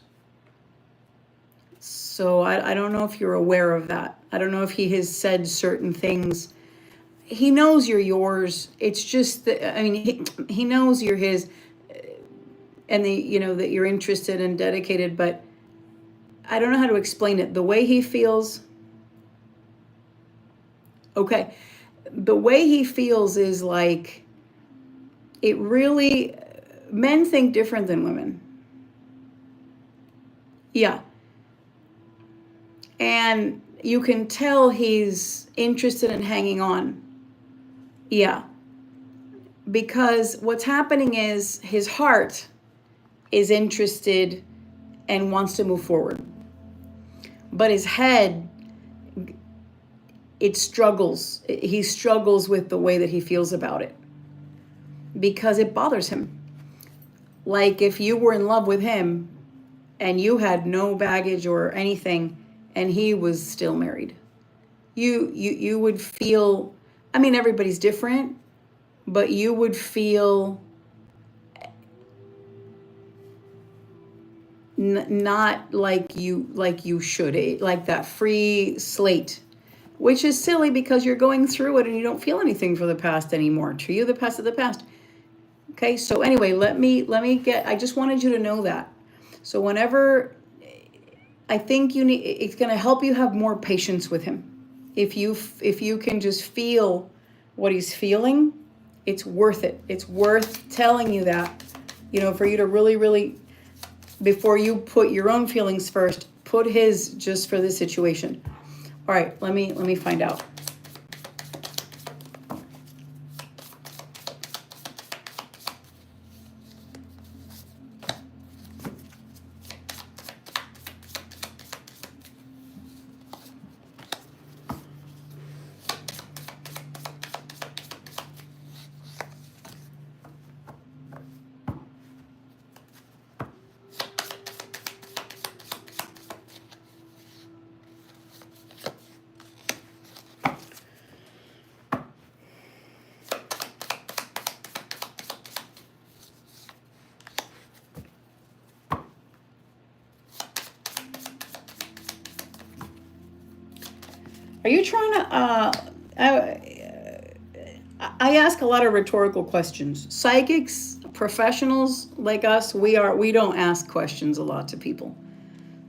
So I don't know if you're aware of that. I don't know if he has said certain things. He knows you're yours. It's just that, I mean, he knows you're his, and that you're interested and dedicated, but I don't know how to explain it. The way he feels, okay, the way he feels is like, it really, men think different than women. Yeah. And you can tell he's interested in hanging on. Yeah. Because what's happening is his heart is interested and wants to move forward. But his head, it struggles. He struggles with the way that he feels about it. Because it bothers him. Like if you were in love with him and you had no baggage or anything, and he was still married, you would feel, I mean, everybody's different, but you would feel not like you should, like that free slate, which is silly because you're going through it and you don't feel anything for the past anymore. To you, the past is the past. Okay, so anyway, let me I just wanted you to know that. So whenever, I think it's going to help you have more patience with him. If you can just feel what he's feeling, it's worth it. It's worth telling you that, for you to really, really, before you put your own feelings first, put his just for this situation. All right, let me find out. Are you trying to, I ask a lot of rhetorical questions. Psychics, professionals like us, we don't ask questions a lot to people.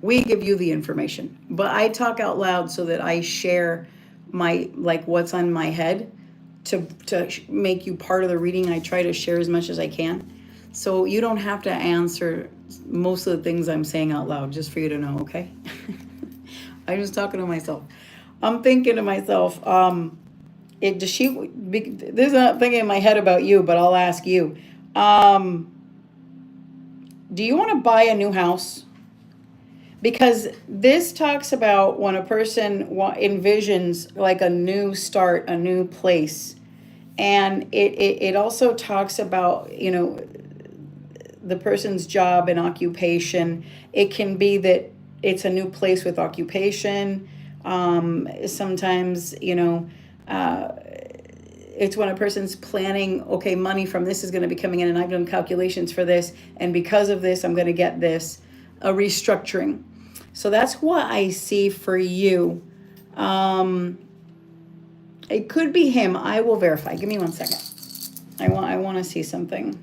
We give you the information, but I talk out loud so that I share what's on my head to make you part of the reading. I try to share as much as I can. So you don't have to answer most of the things I'm saying out loud, just for you to know, okay? I'm just talking to myself. I'm thinking to myself, there's not thinking in my head about you, but I'll ask you. Do you want to buy a new house? Because this talks about when a person envisions like a new start, a new place. And it also talks about, the person's job and occupation. It can be that it's a new place with occupation. Sometimes, it's when a person's planning, okay, money from this is going to be coming in and I've done calculations for this. And because of this, I'm going to get this, a restructuring. So that's what I see for you. It could be him. I will verify. Give me 1 second. I want to see something.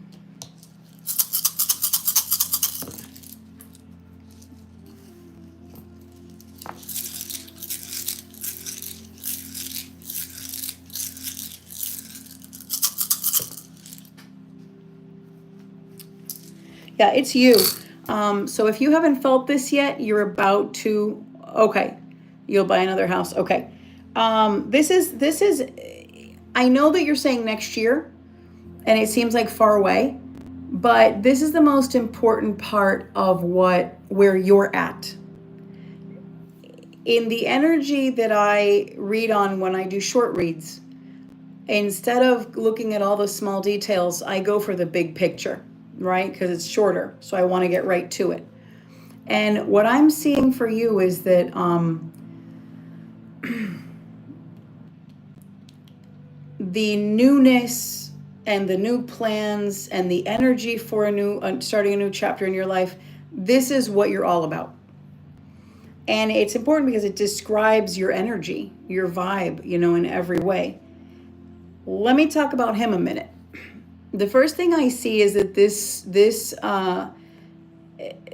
Yeah, it's you. So if you haven't felt this yet, you're about to, okay, you'll buy another house. Okay. This is, I know that you're saying next year. and it seems like far away, but this is the most important part of where you're at. In the energy that I read on when I do short reads, instead of looking at all the small details, I go for the big picture, right? Because it's shorter, so I want to get right to it. And what I'm seeing for you is that the newness and the new plans and the energy for starting a new chapter in your life, this is what you're all about. And it's important because it describes your energy, your vibe, in every way. Let me talk about him a minute. The first thing I see is that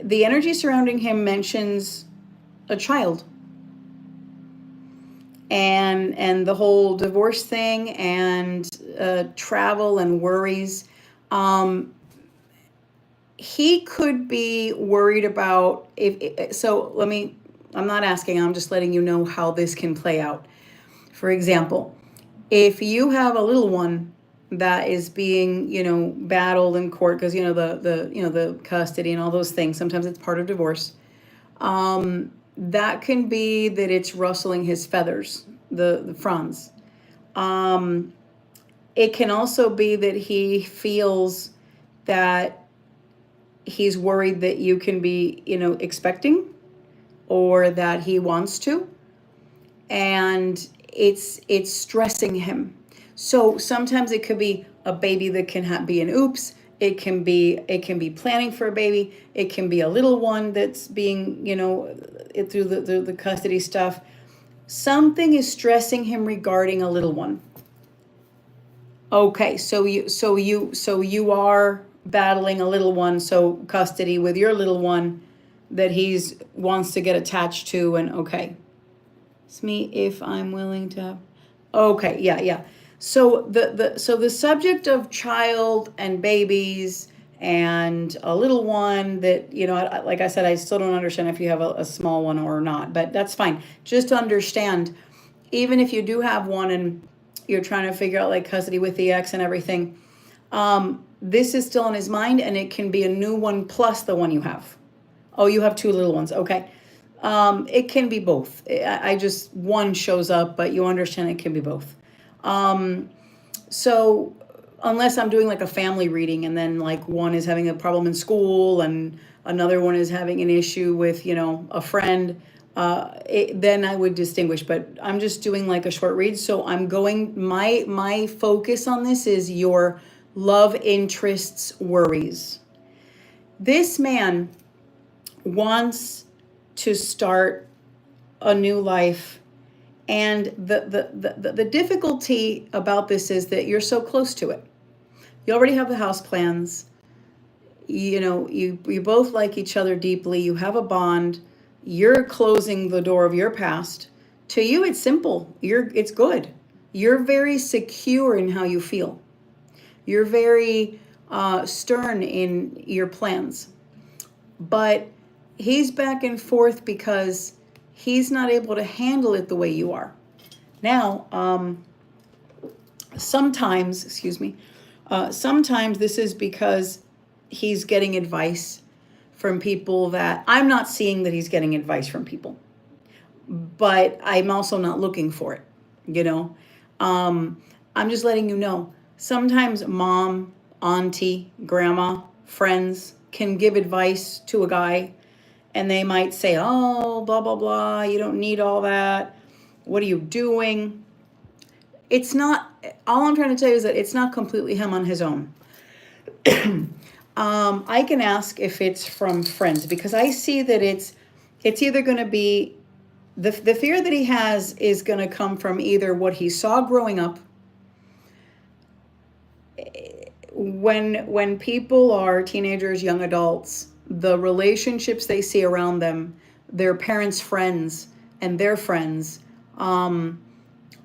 the energy surrounding him mentions a child. And the whole divorce thing and travel and worries. He could be worried about I'm not asking, I'm just letting you know how this can play out. For example, if you have a little one that is being, battled in court because, the custody and all those things, sometimes it's part of divorce. That can be that it's rustling his feathers, the fronds. It can also be that he feels that he's worried that you can be, expecting, or that he wants to, and it's stressing him. So sometimes it could be a baby that can be an oops. It can be planning for a baby. It can be a little one that's being, through the custody stuff. Something is stressing him regarding a little one. Okay, so you are battling a little one, so custody with your little one that he's wants to get attached to, and okay. It's me if I'm willing to. Okay, yeah. So the subject of child and babies and a little one that, like I said, I still don't understand if you have a small one or not, but that's fine. Just to understand, even if you do have one and you're trying to figure out like custody with the ex and everything, this is still in his mind, and it can be a new one plus the one you have. Oh, you have two little ones. Okay. It can be both. I just, one shows up, but you understand it can be both. So unless I'm doing like a family reading and then like one is having a problem in school and another one is having an issue with, a friend, then I would distinguish, but I'm just doing like a short read. So I'm going, my focus on this is your love interests, worries. This man wants to start a new life, and the difficulty about this is that you're so close to it. You already have the house plans. You both like each other deeply. You have a bond. You're closing the door of your past. To you, it's simple. It's good. You're very secure in how you feel. You're very stern in your plans. But he's back and forth because he's not able to handle it the way you are. Now, sometimes this is because he's getting advice from people that I'm not seeing that he's getting advice from people, but I'm also not looking for it. I'm just letting you know, sometimes mom, auntie, grandma, friends can give advice to a guy, and they might say, oh, blah, blah, blah, you don't need all that. What are you doing? It's not, all I'm trying to tell you is that it's not completely him on his own. I can ask if it's from friends, because I see that it's either going to be, the fear that he has is going to come from either what he saw growing up. When people are teenagers, young adults, the relationships they see around them, their parents' friends and their friends,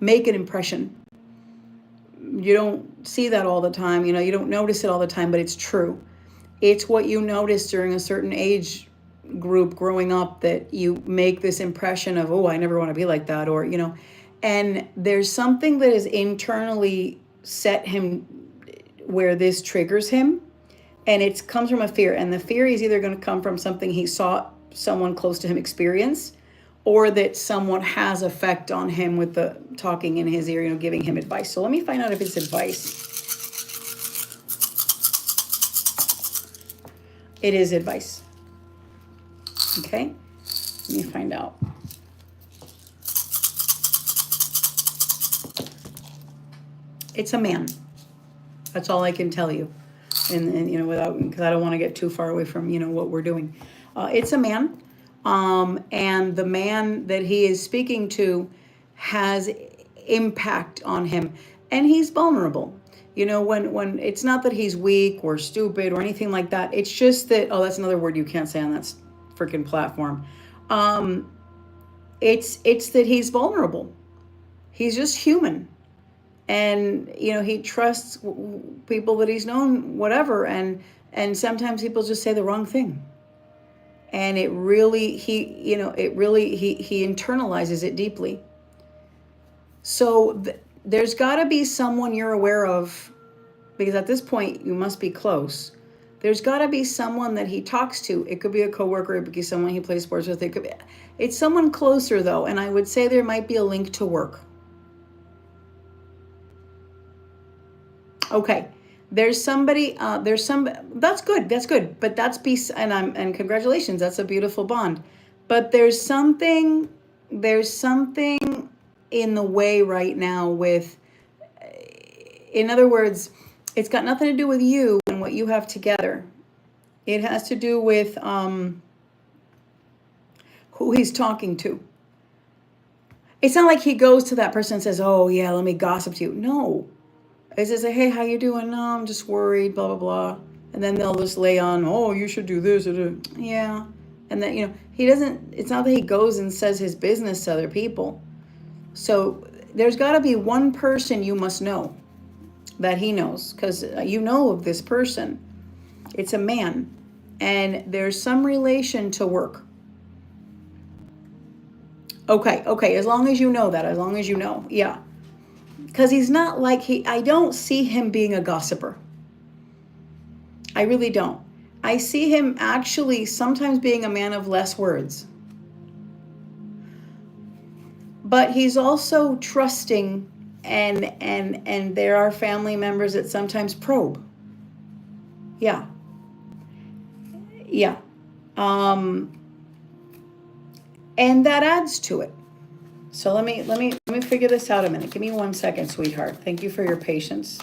make an impression. You don't see that all the time, you don't notice it all the time, but it's true. It's what you notice during a certain age group growing up that you make this impression of, oh, I never want to be like that, or, and there's something that is internally set him where this triggers him, and it comes from a fear, and the fear is either going to come from something he saw someone close to him experience, or that someone has effect on him with the talking in his ear, you know, giving him advice. So let me find out if it's advice. It is advice. Okay, let me find out. It's a man. That's all I can tell you. And you know, without, because I don't want to get too far away from, you know, what we're doing. It's a man. And the man that he is speaking to has impact on him. And he's vulnerable. You know, when it's not that he's weak or stupid or anything like that. It's just that, oh, that's another word you can't say on that freaking platform. It's that he's vulnerable. He's just human. And, you know, he trusts people that he's known, whatever. And sometimes people just say the wrong thing. And it really, he internalizes it deeply. So there's got to be someone you're aware of, because at this point you must be close. There's got to be someone that he talks to. It could be a coworker, it could be someone he plays sports with. It's someone closer though. And I would say there might be a link to work. Okay, there's somebody, that's good, but that's and congratulations, that's a beautiful bond. But there's something in the way right now with, in other words, it's got nothing to do with you and what you have together. It has to do with who he's talking to. It's not like he goes to that person and says, oh yeah, let me gossip to you. No. It's just like, hey, how you doing? No, I'm just worried, blah, blah, blah. And then they'll just lay on, oh, you should do this. Yeah. And then, you know, it's not that he goes and says his business to other people. So there's got to be one person you must know that he knows, because you know of this person. It's a man. And there's some relation to work. Okay, as long as you know that, yeah. Because he's not like, I don't see him being a gossiper. I really don't. I see him actually sometimes being a man of less words. But he's also trusting, and there are family members that sometimes probe. Yeah. And that adds to it. So let me figure this out a minute. Give me 1 second, sweetheart. Thank you for your patience.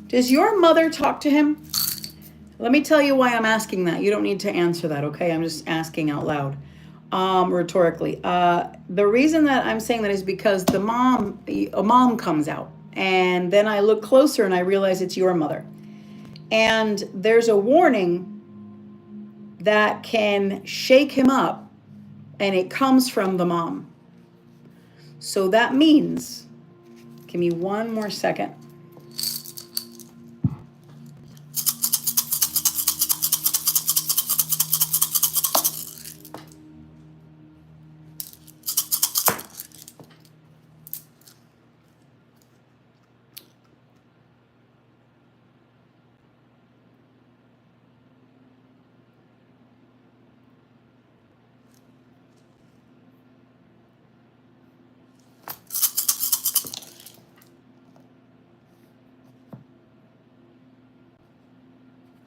Does your mother talk to him? Let me tell you why I'm asking that. You don't need to answer that, okay? I'm just asking out loud, rhetorically. The reason that I'm saying that is because a mom comes out. And then I look closer and I realize it's your mother. And there's a warning that can shake him up, and it comes from the mom. So that means, give me 1 more second.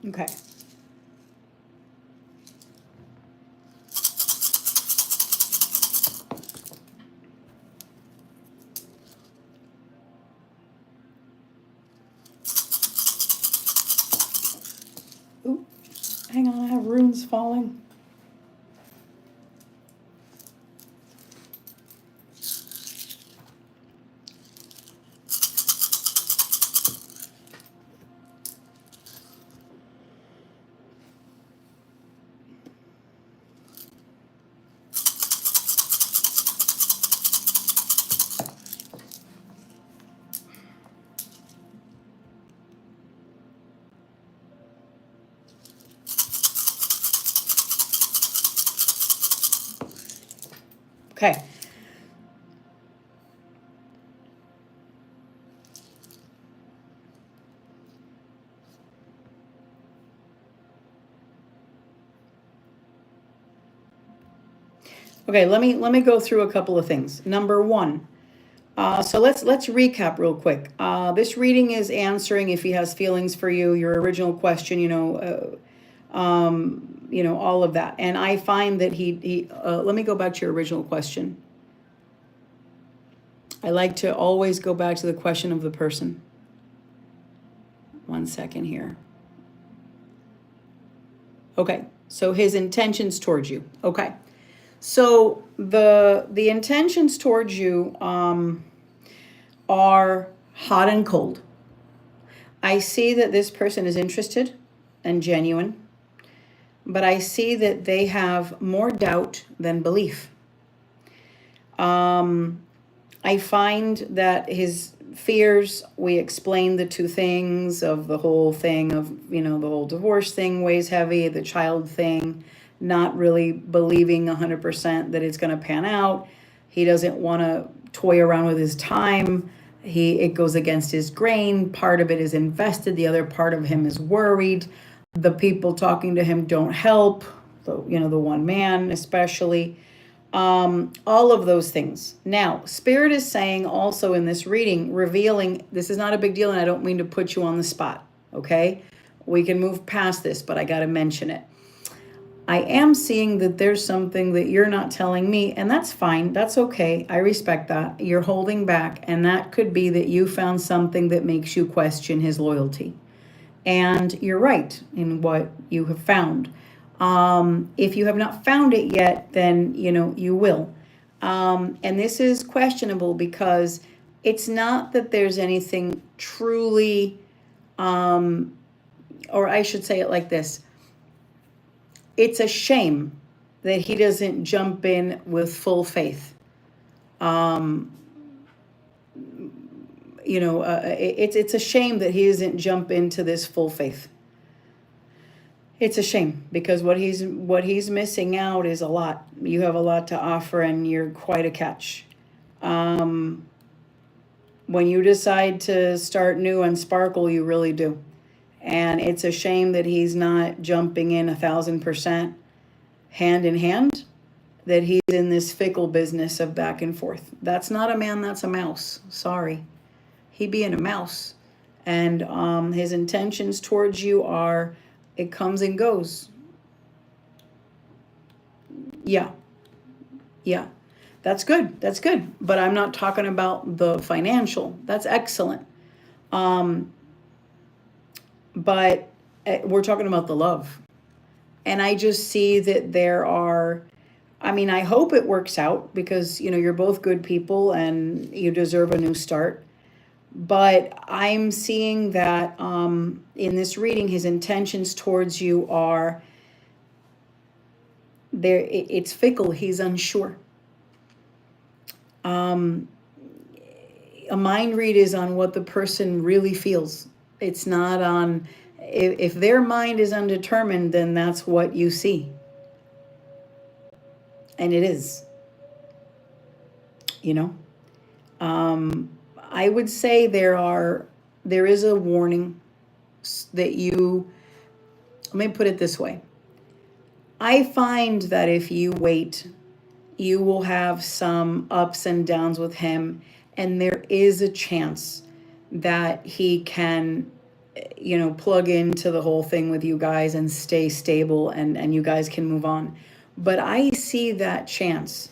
Okay. Ooh, hang on, I have runes falling. Okay. Okay, let me go through a couple of things. Number one, so let's recap real quick. This reading is answering if he has feelings for you, your original question, all of that. And I find that he let me go back to your original question. I like to always go back to the question of the person. 1 second here. Okay, so his intentions towards you. Okay. So the intentions towards you are hot and cold. I see that this person is interested and genuine, but I see that they have more doubt than belief. I find that his fears, we explained the two things of the whole thing of, the whole divorce thing weighs heavy, the child thing, not really believing 100% that it's going to pan out. He doesn't want to toy around with his time. It goes against his grain. Part of it is invested. The other part of him is worried. The people talking to him don't help. The one man especially. All of those things. Now, Spirit is saying also in this reading, revealing, this is not a big deal, and I don't mean to put you on the spot, okay? We can move past this, but I got to mention it. I am seeing that there's something that you're not telling me, and that's fine. That's okay. I respect that. You're holding back, and that could be that you found something that makes you question his loyalty. And you're right in what you have found. If you have not found it yet, then, you will. And this is questionable because it's not that there's anything truly, or I should say it like this. It's a shame that he doesn't jump in with full faith. It's a shame that he doesn't jump into this full faith. It's a shame because what he's missing out is a lot. You have a lot to offer, and you're quite a catch. When you decide to start new and sparkle, you really do. And it's a shame that he's not jumping in 1,000% hand in hand, that he's in this fickle business of back and forth. That's not a man, that's a mouse. Sorry. He being a mouse. And his intentions towards you are, it comes and goes. Yeah. That's good. But I'm not talking about the financial. That's excellent. But we're talking about the love. And I just see that there are, I hope it works out because, you're both good people and you deserve a new start. But I'm seeing that in this reading, his intentions towards you are there. It's fickle. He's unsure. A mind read is on what the person really feels. It's not on, if their mind is undetermined, then that's what you see. And it is. I would say there is a warning that let me put it this way. I find that if you wait, you will have some ups and downs with him, and there is a chance that he can, plug into the whole thing with you guys and stay stable and you guys can move on. But I see that chance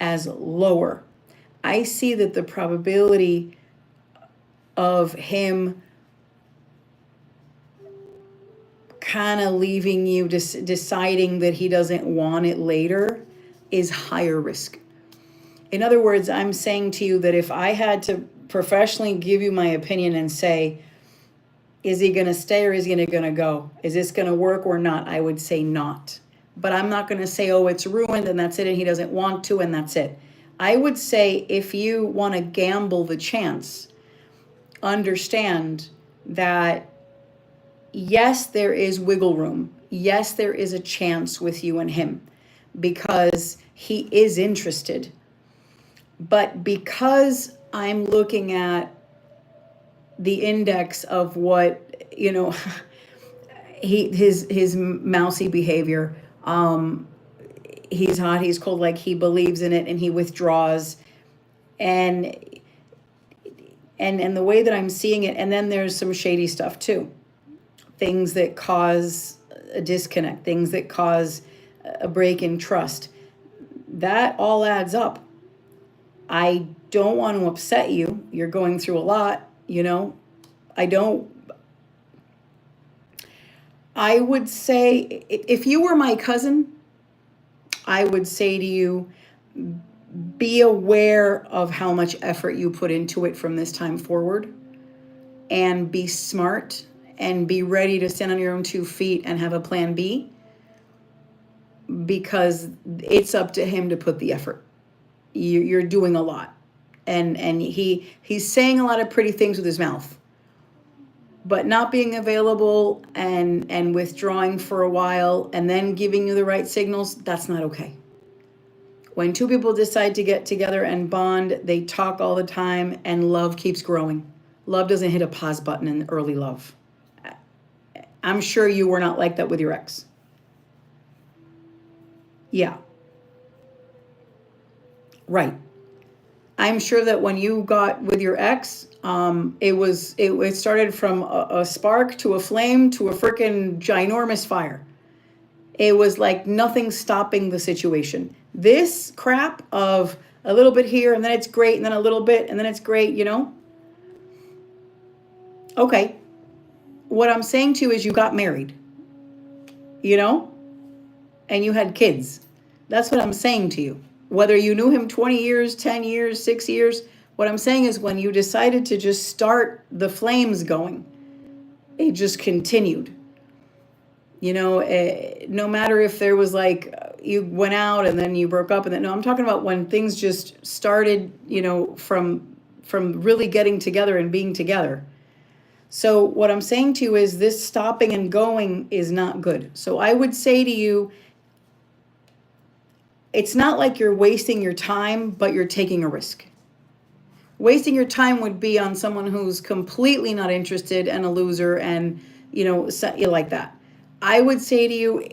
as lower. I see that the probability of him kind of leaving you, deciding that he doesn't want it later is higher risk. In other words, I'm saying to you that if I had to professionally give you my opinion and say, is he going to stay or is he going to go? Is this going to work or not? I would say not. But I'm not going to say, oh, it's ruined and that's it and he doesn't want to and that's it. I would say if you want to gamble the chance, understand that yes, there is wiggle room. Yes, there is a chance with you and him because he is interested. But because I'm looking at the index of what, his mousy behavior, he's hot, he's cold, like he believes in it and he withdraws, and the way that I'm seeing it, and then there's some shady stuff too. Things that cause a disconnect, things that cause a break in trust. That all adds up. I don't want to upset you. You're going through a lot, I would say, if you were my cousin, I would say to you, be aware of how much effort you put into it from this time forward, and be smart and be ready to stand on your own 2 feet and have a plan B, because it's up to him to put the effort. You're doing a lot, and he's saying a lot of pretty things with his mouth, but not being available and withdrawing for a while and then giving you the right signals, that's not okay. When 2 people decide to get together and bond, they talk all the time, and love keeps growing. Love doesn't hit a pause button in early love. I'm sure you were not like that with your ex. Yeah. Right. I'm sure that when you got with your ex, it started from a spark to a flame to a freaking ginormous fire. It was like nothing stopping the situation. This crap of a little bit here and then it's great and then a little bit and then it's great, Okay. What I'm saying to you is you got married, and you had kids. That's what I'm saying to you. Whether you knew him 20 years, 10 years, 6 years, what I'm saying is when you decided to just start the flames going, it just continued. No matter if there was like you went out and then you broke up, and then, no, I'm talking about when things just started, from really getting together and being together. So what I'm saying to you is this stopping and going is not good. So I would say to you, it's not like you're wasting your time, but you're taking a risk. Wasting your time would be on someone who's completely not interested and a loser and, like that. I would say to you,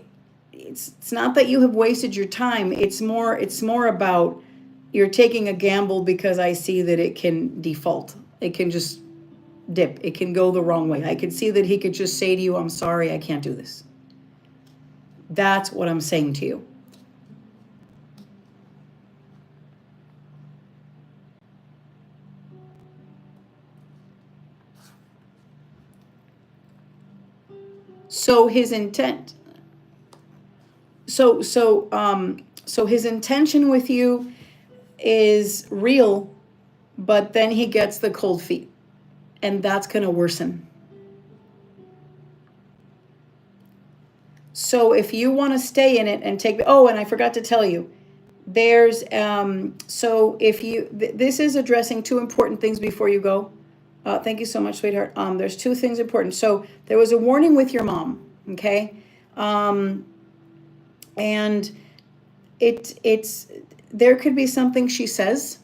it's not that you have wasted your time. It's more about you're taking a gamble, because I see that it can default. It can just dip. It can go the wrong way. I could see that he could just say to you, I'm sorry, I can't do this. That's what I'm saying to you. So his intent, so his intention with you is real, but then he gets the cold feet, and that's going to worsen. So if you want to stay in it and take, and I forgot to tell you, there's, so if you, this is addressing 2 important things before you go. Thank you so much, sweetheart. There's 2 things important. So there was a warning with your mom, okay? And it's there could be something she says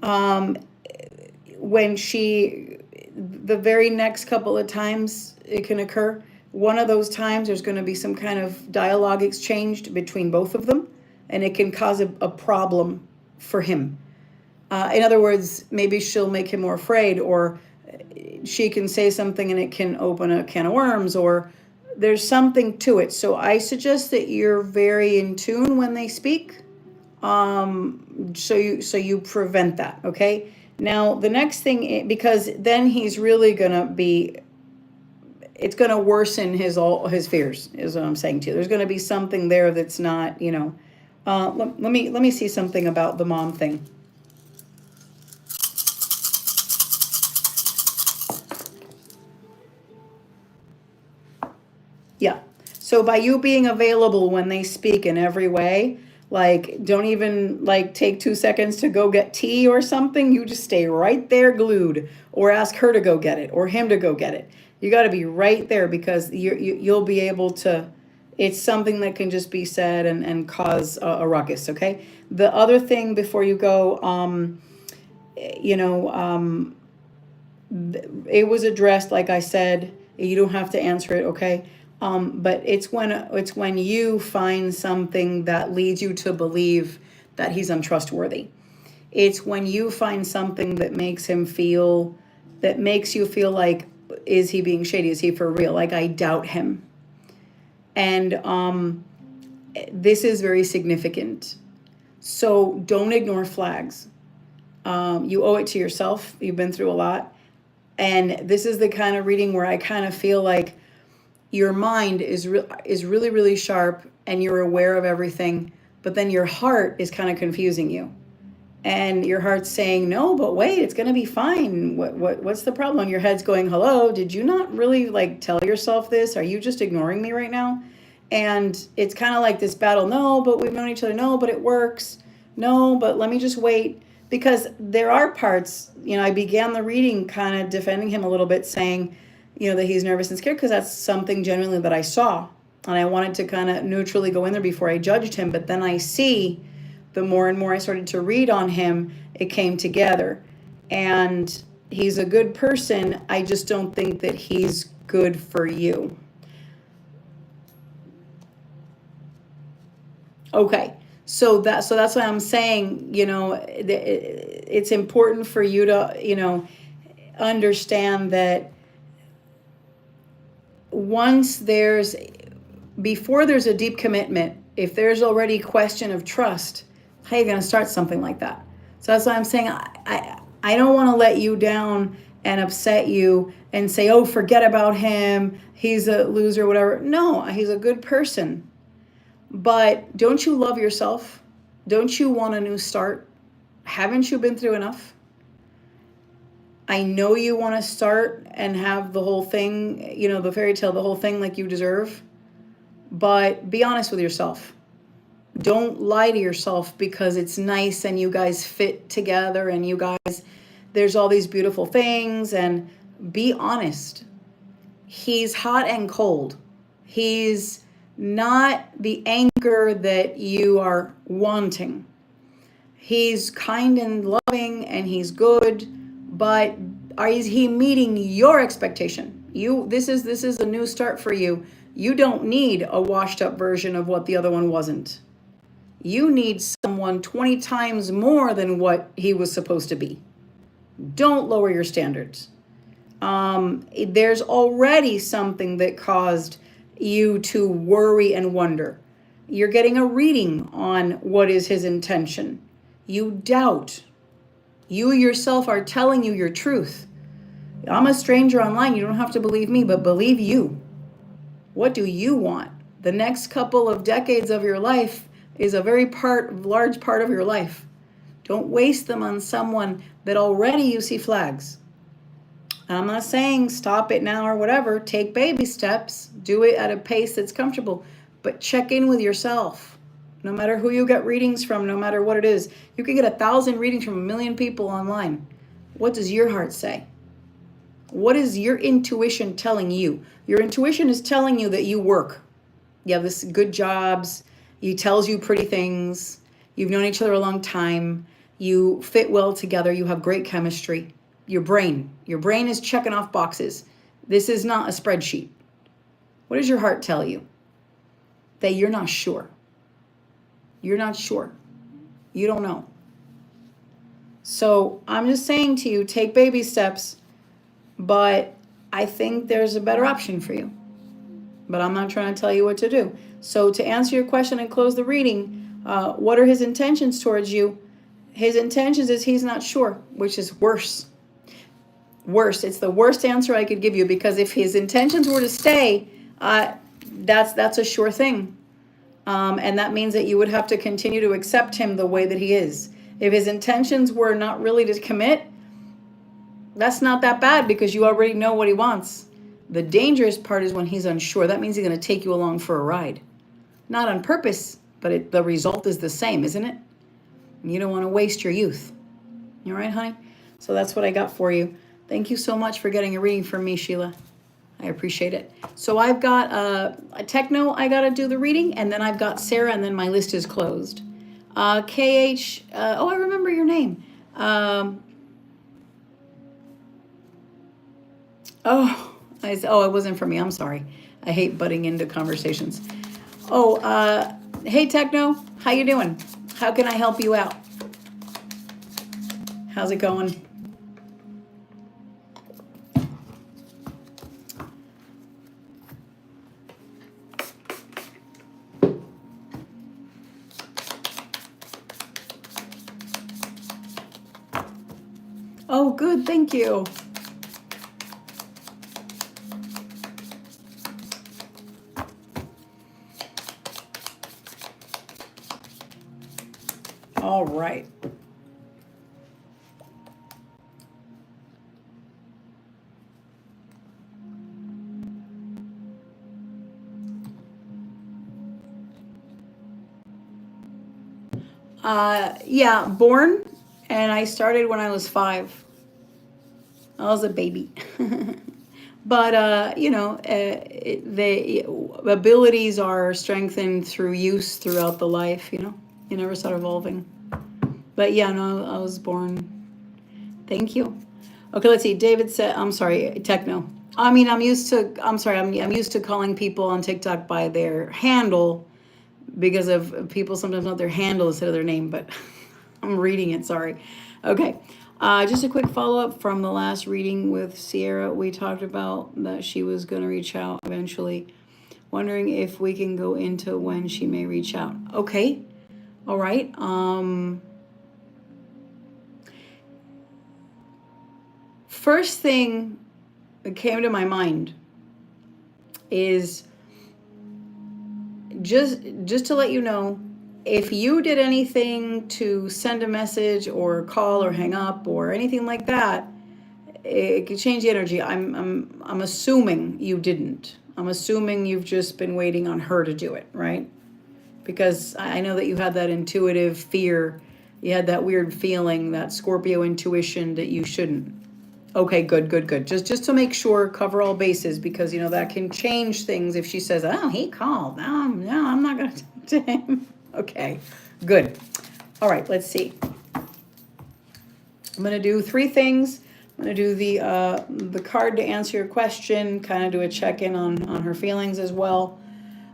when the very next couple of times it can occur. One of those times there's going to be some kind of dialogue exchanged between both of them, and it can cause a problem for him. In other words, maybe she'll make him more afraid, or she can say something and it can open a can of worms, or there's something to it. So I suggest that you're very in tune when they speak, so you prevent that, okay? Now, the next thing, because then he's really going to be, it's going to worsen his fears, is what I'm saying to you. There's going to be something there that's not, let me see something about the mom thing. Yeah. So by you being available when they speak in every way, like don't even like take 2 seconds to go get tea or something. You just stay right there glued, or ask her to go get it or him to go get it. You got to be right there, because you'll be able to, It's something that can just be said and cause a ruckus, okay? The other thing before you go, you know, it was addressed, like I said, you don't have to answer it, okay? But it's when you find something that leads you to believe that he's untrustworthy. It's when you find something that makes you feel like, is he being shady? Is he for real? Like, I doubt him. And this is very significant. So don't ignore flags. You owe it to yourself. You've been through a lot. And this is the kind of reading where I kind of feel like your mind is really, really sharp and you're aware of everything, but then your heart is kind of confusing you. And your heart's saying, no, but wait, it's going to be fine. What's the problem? And your head's going, hello, did you not really like tell yourself this? Are you just ignoring me right now? And it's kind of like this battle. No, but we've known each other. No, but it works. No, but let me just wait. Because there are parts, you know, I began the reading kind of defending him a little bit, saying, you know, that he's nervous and scared because that's something generally that I saw. And I wanted to kind of neutrally go in there before I judged him. But then I see, the more and more I started to read on him, it came together. And he's a good person. I just don't think that he's good for you. Okay. So that's why I'm saying, you know, it's important for you to, you know, understand that before there's a deep commitment, if there's already question of trust, how are you going to start something like that? So that's why I'm saying I don't want to let you down and upset you and say, oh, forget about him, he's a loser, whatever. No, he's a good person. But don't you love yourself? Don't you want a new start? Haven't you been through enough? I know you want to start and have the whole thing, you know, the fairy tale, the whole thing like you deserve. But be honest with yourself. Don't lie to yourself because it's nice and you guys fit together and you guys, there's all these beautiful things. And be honest. He's hot and cold. He's not the anchor that you are wanting. He's kind and loving and he's good, but is he meeting your expectation? This is a new start for you. You don't need a washed up version of what the other one wasn't. You need someone 20 times more than what he was supposed to be. Don't lower your standards. There's already something that caused you to worry and wonder. You're getting a reading on what is his intention. You doubt. You yourself are telling you your truth. I'm a stranger online. You don't have to believe me, but believe you. What do you want? The next couple of decades of your life is a very large part of your life. Don't waste them on someone that already you see flags. I'm not saying stop it now or whatever. Take baby steps. Do it at a pace that's comfortable. But check in with yourself. No matter who you get readings from, no matter what it is. You can get 1,000 readings from 1,000,000 people online. What does your heart say? What is your intuition telling you? Your intuition is telling you that you work. You have this good jobs. He tells you pretty things. You've known each other a long time. You fit well together. You have great chemistry. Your brain is checking off boxes. This is not a spreadsheet. What does your heart tell you? That you're not sure. You're not sure. You don't know. So I'm just saying to you, take baby steps, but I think there's a better option for you. But I'm not trying to tell you what to do. So to answer your question and close the reading, what are his intentions towards you? His intentions is he's not sure, which is worse. Worse. It's the worst answer I could give you, because if his intentions were to stay, that's a sure thing. And that means that you would have to continue to accept him the way that he is. If his intentions were not really to commit, that's not that bad because you already know what he wants. The dangerous part is when he's unsure. That means he's going to take you along for a ride. Not on purpose, but the result is the same, isn't it? You don't want to waste your youth. You all right, honey? So that's what I got for you. Thank you so much for getting a reading from me, Sheila. I appreciate it. So I've got a Techno, I got to do the reading, and then I've got Sarah, and then my list is closed. KH, oh, I remember your name. It wasn't for me. I'm sorry. I hate butting into conversations. Hey Techno, how you doing? How can I help you out? How's it going? Oh, good. Thank you. All right. Yeah, born, and I started when I was 5. I was a baby. But, the abilities are strengthened through use throughout the life, you never start evolving. But yeah, no, I was born. Thank you. Okay, let's see. David said, I'm sorry, Techno. I'm used to calling people on TikTok by their handle because of people sometimes want their handle instead of their name, but I'm reading it, sorry. Okay. Just a quick follow-up from the last reading with Sierra. We talked about that she was going to reach out eventually. Wondering if we can go into when she may reach out. Okay. All right. First thing that came to my mind is just to let you know, if you did anything to send a message or call or hang up or anything like that, it could change the energy. I'm assuming you didn't. I'm assuming you've just been waiting on her to do it, right? Because I know that you had that intuitive fear. You had that weird feeling, that Scorpio intuition that you shouldn't. Okay, good. Just to make sure, cover all bases, because that can change things if she says, "Oh, he called. No, I'm not going to talk to him." Okay, good. All right, let's see. I'm going to do 3 things. I'm going to do the card to answer your question, kind of do a check-in on her feelings as well.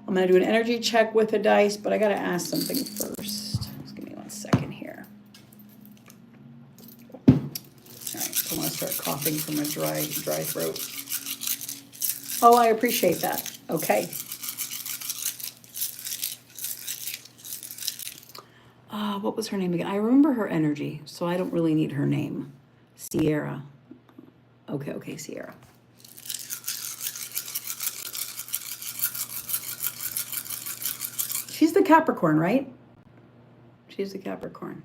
I'm going to do an energy check with the dice, but I got to ask something first. Just give me 1 second here. All right, I want to start coughing from a dry throat. Oh, I appreciate that. Okay. What was her name again? I remember her energy, so I don't really need her name. Sierra. Okay, Sierra. She's the Capricorn, right? She's the Capricorn.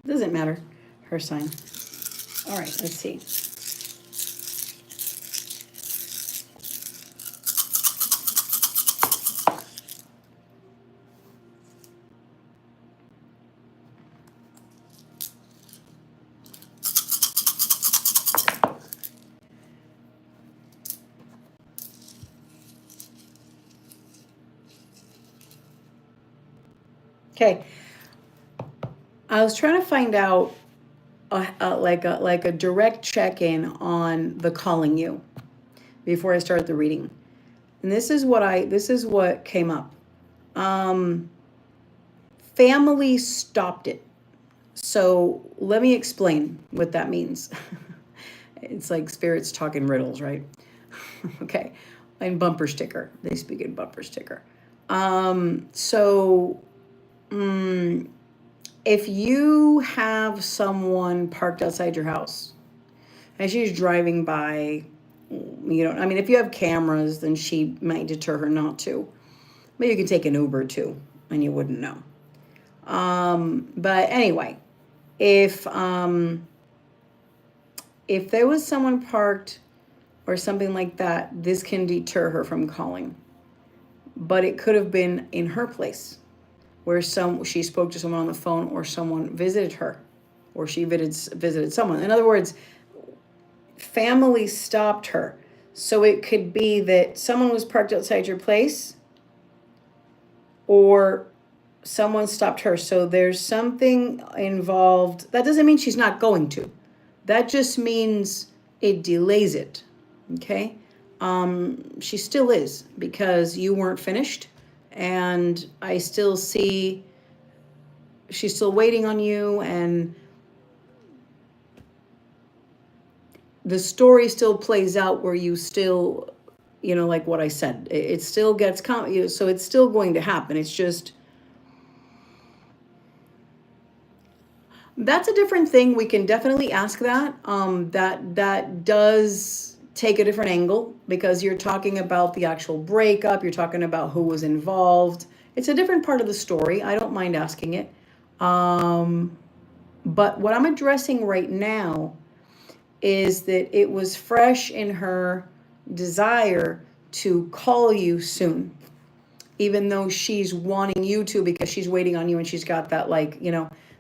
Doesn't matter. Her sign. All right, let's see. Okay, I was trying to find out like a direct check-in on the calling you before I start the reading, and this is what came up. Family stopped it. So let me explain what that means. It's like spirits talking riddles, right? Okay, and bumper sticker. They speak in bumper sticker. If you have someone parked outside your house and she's driving by, if you have cameras, then she might deter her not to. But you can take an Uber too, and you wouldn't know. But anyway, if there was someone parked or something like that, this can deter her from calling. But it could have been in her place, where she spoke to someone on the phone, or someone visited her, or she visited someone. In other words, family stopped her. So it could be that someone was parked outside your place, or someone stopped her. So there's something involved. That doesn't mean she's not going to. That just means it delays it. Okay? She still is, because you weren't finished. And I still see she's still waiting on you, and the story still plays out where you still, like what I said, it still gets, so it's still going to happen. It's just, that's a different thing. We can definitely ask that. That does take a different angle, because you're talking about the actual breakup. You're talking about who was involved. It's a different part of the story. I don't mind asking it. But what I'm addressing right now is that it was fresh in her desire to call you soon, even though she's wanting you to, because she's waiting on you, and she's got that,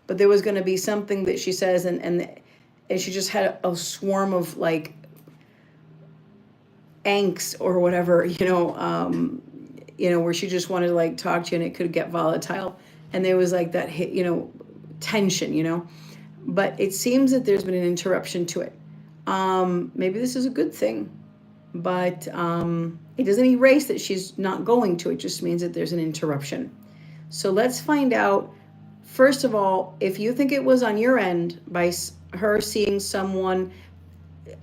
but there was going to be something that she says, and she just had a swarm of angst or whatever, where she just wanted to talk to you, and it could get volatile, and there was that hit, tension, but it seems that there's been an interruption to it. Maybe this is a good thing, but it doesn't erase that she's not going to. It just means that there's an interruption. So let's find out, first of all, if you think it was on your end by her seeing someone.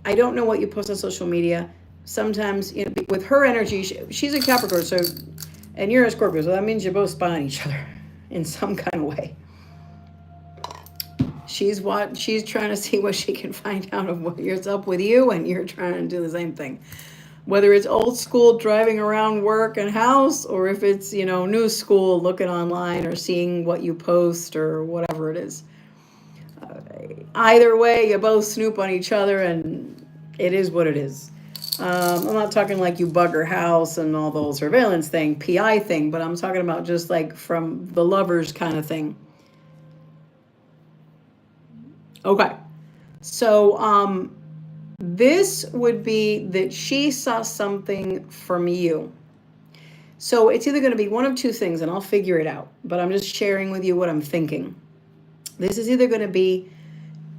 I don't know what you post on social media. Sometimes, with her energy, she's a Capricorn, so, and you're a Scorpio, so that means you both spy on each other in some kind of way. She's trying to see what she can find out of what's up with you, and you're trying to do the same thing. Whether it's old school driving around work and house, or if it's, new school looking online or seeing what you post or whatever it is. Either way, you both snoop on each other, and it is what it is. I'm not talking like you bug her house and all the whole surveillance thing, PI thing, but I'm talking about just from the lovers kind of thing. Okay, so this would be that she saw something from you. So it's either going to be one of two things, and I'll figure it out, but I'm just sharing with you what I'm thinking. This is either going to be,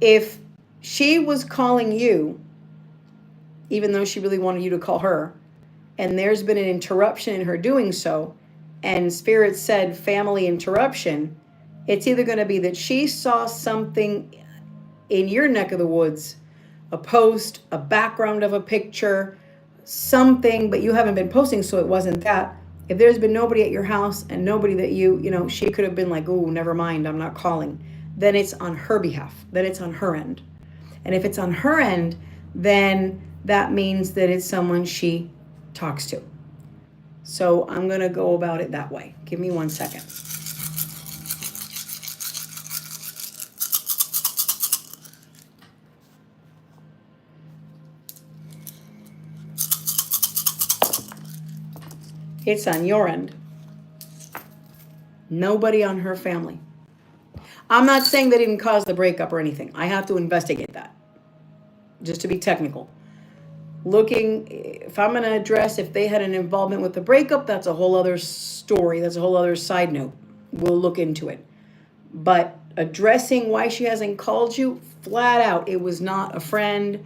if she was calling you, even though she really wanted you to call her, and there's been an interruption in her doing so, and Spirit said family interruption, it's either going to be that she saw something in your neck of the woods, a post, a background of a picture, something, but you haven't been posting, so it wasn't that. If there's been nobody at your house and nobody that she could have been like, oh, never mind, I'm not calling, then it's on her behalf, then it's on her end. And if it's on her end, then that means that it's someone she talks to. So I'm going to go about it that way. Give me 1 second. It's on your end. Nobody on her family. I'm not saying they didn't cause the breakup or anything. I have to investigate that, just to be technical. If I'm going to address if they had an involvement with the breakup, that's a whole other story. That's a whole other side note. We'll look into it. But addressing why she hasn't called you, flat out, it was not a friend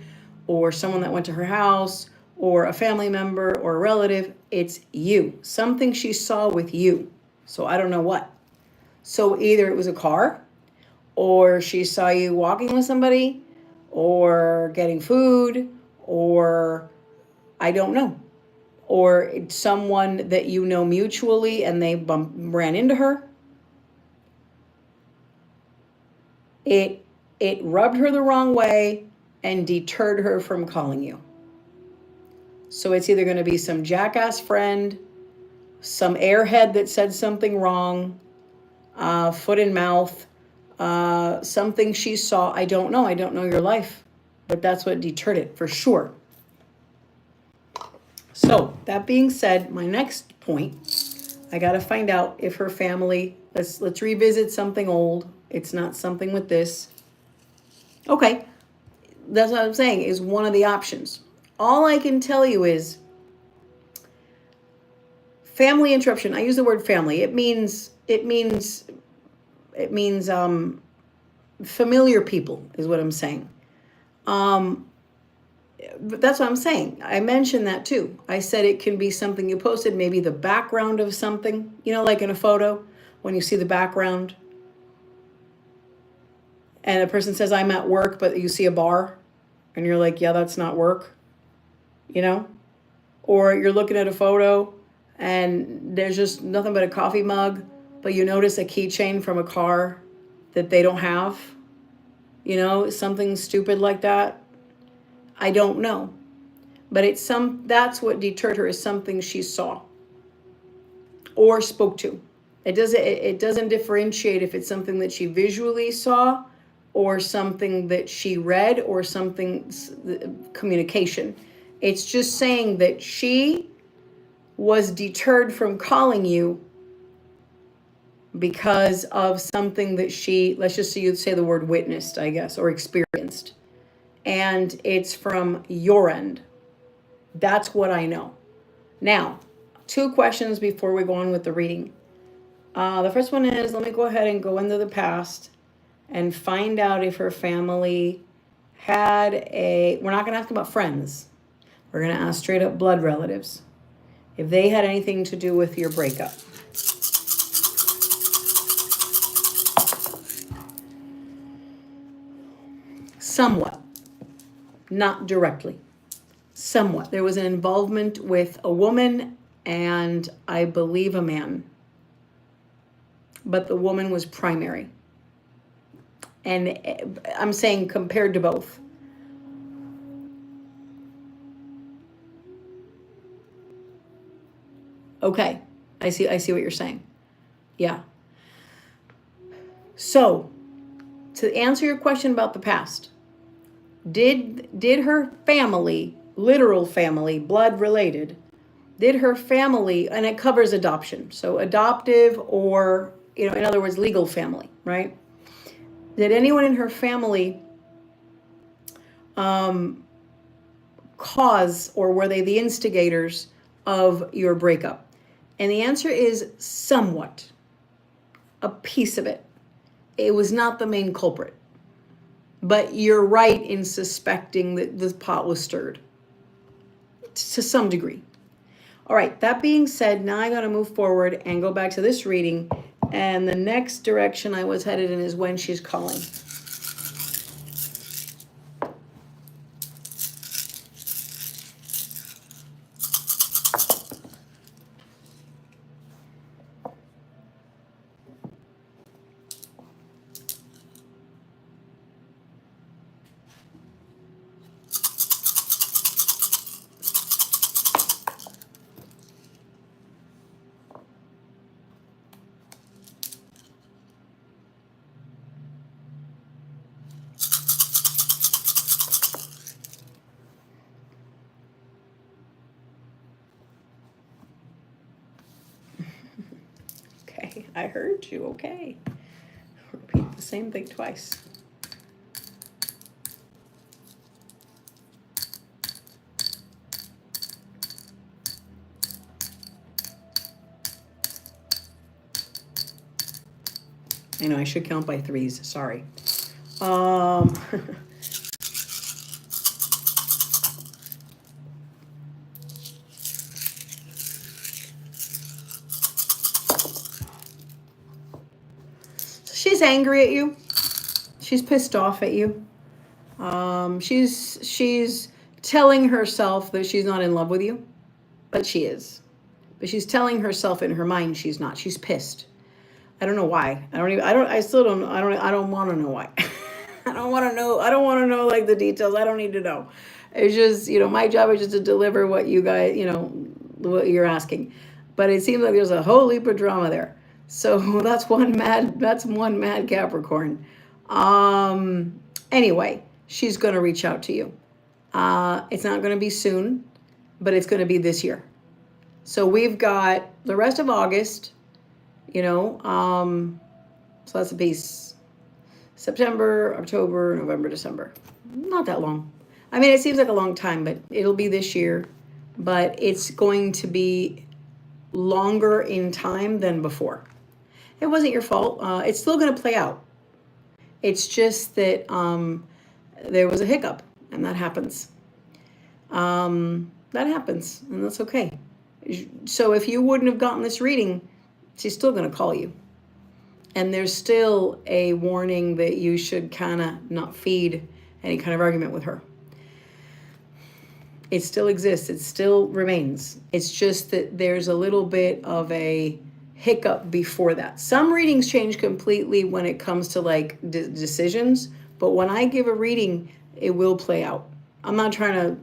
or someone that went to her house or a family member or a relative. It's you. Something she saw with you. So I don't know what. So either it was a car, or she saw you walking with somebody, or getting food, or I don't know. Or it's someone that you know mutually and they ran into her. It rubbed her the wrong way and deterred her from calling you. So it's either going to be some jackass friend, some airhead that said something wrong, foot in mouth, something she saw. I don't know. I don't know your life, but that's what deterred it for sure. So that being said, my next point, I got to find out if her family, let's revisit something old. It's not something with this. Okay. That's what I'm saying, is one of the options. All I can tell you is family interruption. I use the word family. It means familiar people is what I'm saying. But that's what I'm saying. I mentioned that too. I said it can be something you posted, maybe the background of something, like in a photo, when you see the background and a person says, I'm at work, but you see a bar and you're like, yeah, that's not work, or you're looking at a photo and there's just nothing but a coffee mug, but you notice a keychain from a car that they don't have, something stupid like that. I don't know. But that's what deterred her, is something she saw or spoke to. It doesn't differentiate if it's something that she visually saw or something that she read or something communication. It's just saying that she was deterred from calling you because of something that she, let's just say the word witnessed, I guess, or experienced. And it's from your end. That's what I know. Now, 2 questions before we go on with the reading. The first one is, let me go ahead and go into the past and find out if her family had we're not going to ask about friends. We're going to ask straight up blood relatives. If they had anything to do with your breakup. Somewhat. Not directly. Somewhat. There was an involvement with a woman and I believe a man. But the woman was primary. And I'm saying compared to both. Okay. I see what you're saying. Yeah. So, to answer your question about the past, did her family, literal family, blood related, did her family, and it covers adoption, so adoptive or, in other words, legal family, right? Did anyone in her family cause, or were they the instigators of your breakup? And the answer is somewhat. A piece of it. It was not the main culprit. But you're right in suspecting that the pot was stirred. To some degree. All right, that being said, now I got to move forward and go back to this reading. And the next direction I was headed in is when she's calling. Okay, I heard you. Okay. Repeat the same thing twice. I know I should count by 3s. Sorry. She's angry at you. She's pissed off at you. She's telling herself that she's not in love with you, but she is. But she's telling herself in her mind she's not. She's pissed. I don't know why. I don't want to know why. I don't want to know like the details. I don't need to know. It's just, my job is just to deliver what you guys, what you're asking. But it seems like there's a whole heap of drama there. So that's one mad Capricorn. Anyway, she's going to reach out to you. It's not going to be soon, but it's going to be this year. So we've got the rest of August, so that's a piece. September, October, November, December. Not that long. I mean, it seems like a long time, but it'll be this year. But it's going to be longer in time than before. It wasn't your fault. It's still going to play out. It's just that there was a hiccup, and that happens. That happens, and that's okay. So if you wouldn't have gotten this reading, she's still going to call you. And there's still a warning that you should kind of not feed any kind of argument with her. It still exists. It still remains. It's just that there's a little bit of a hiccup before that. Some readings change completely when it comes to like decisions, but when I give a reading, it will play out. I'm not trying to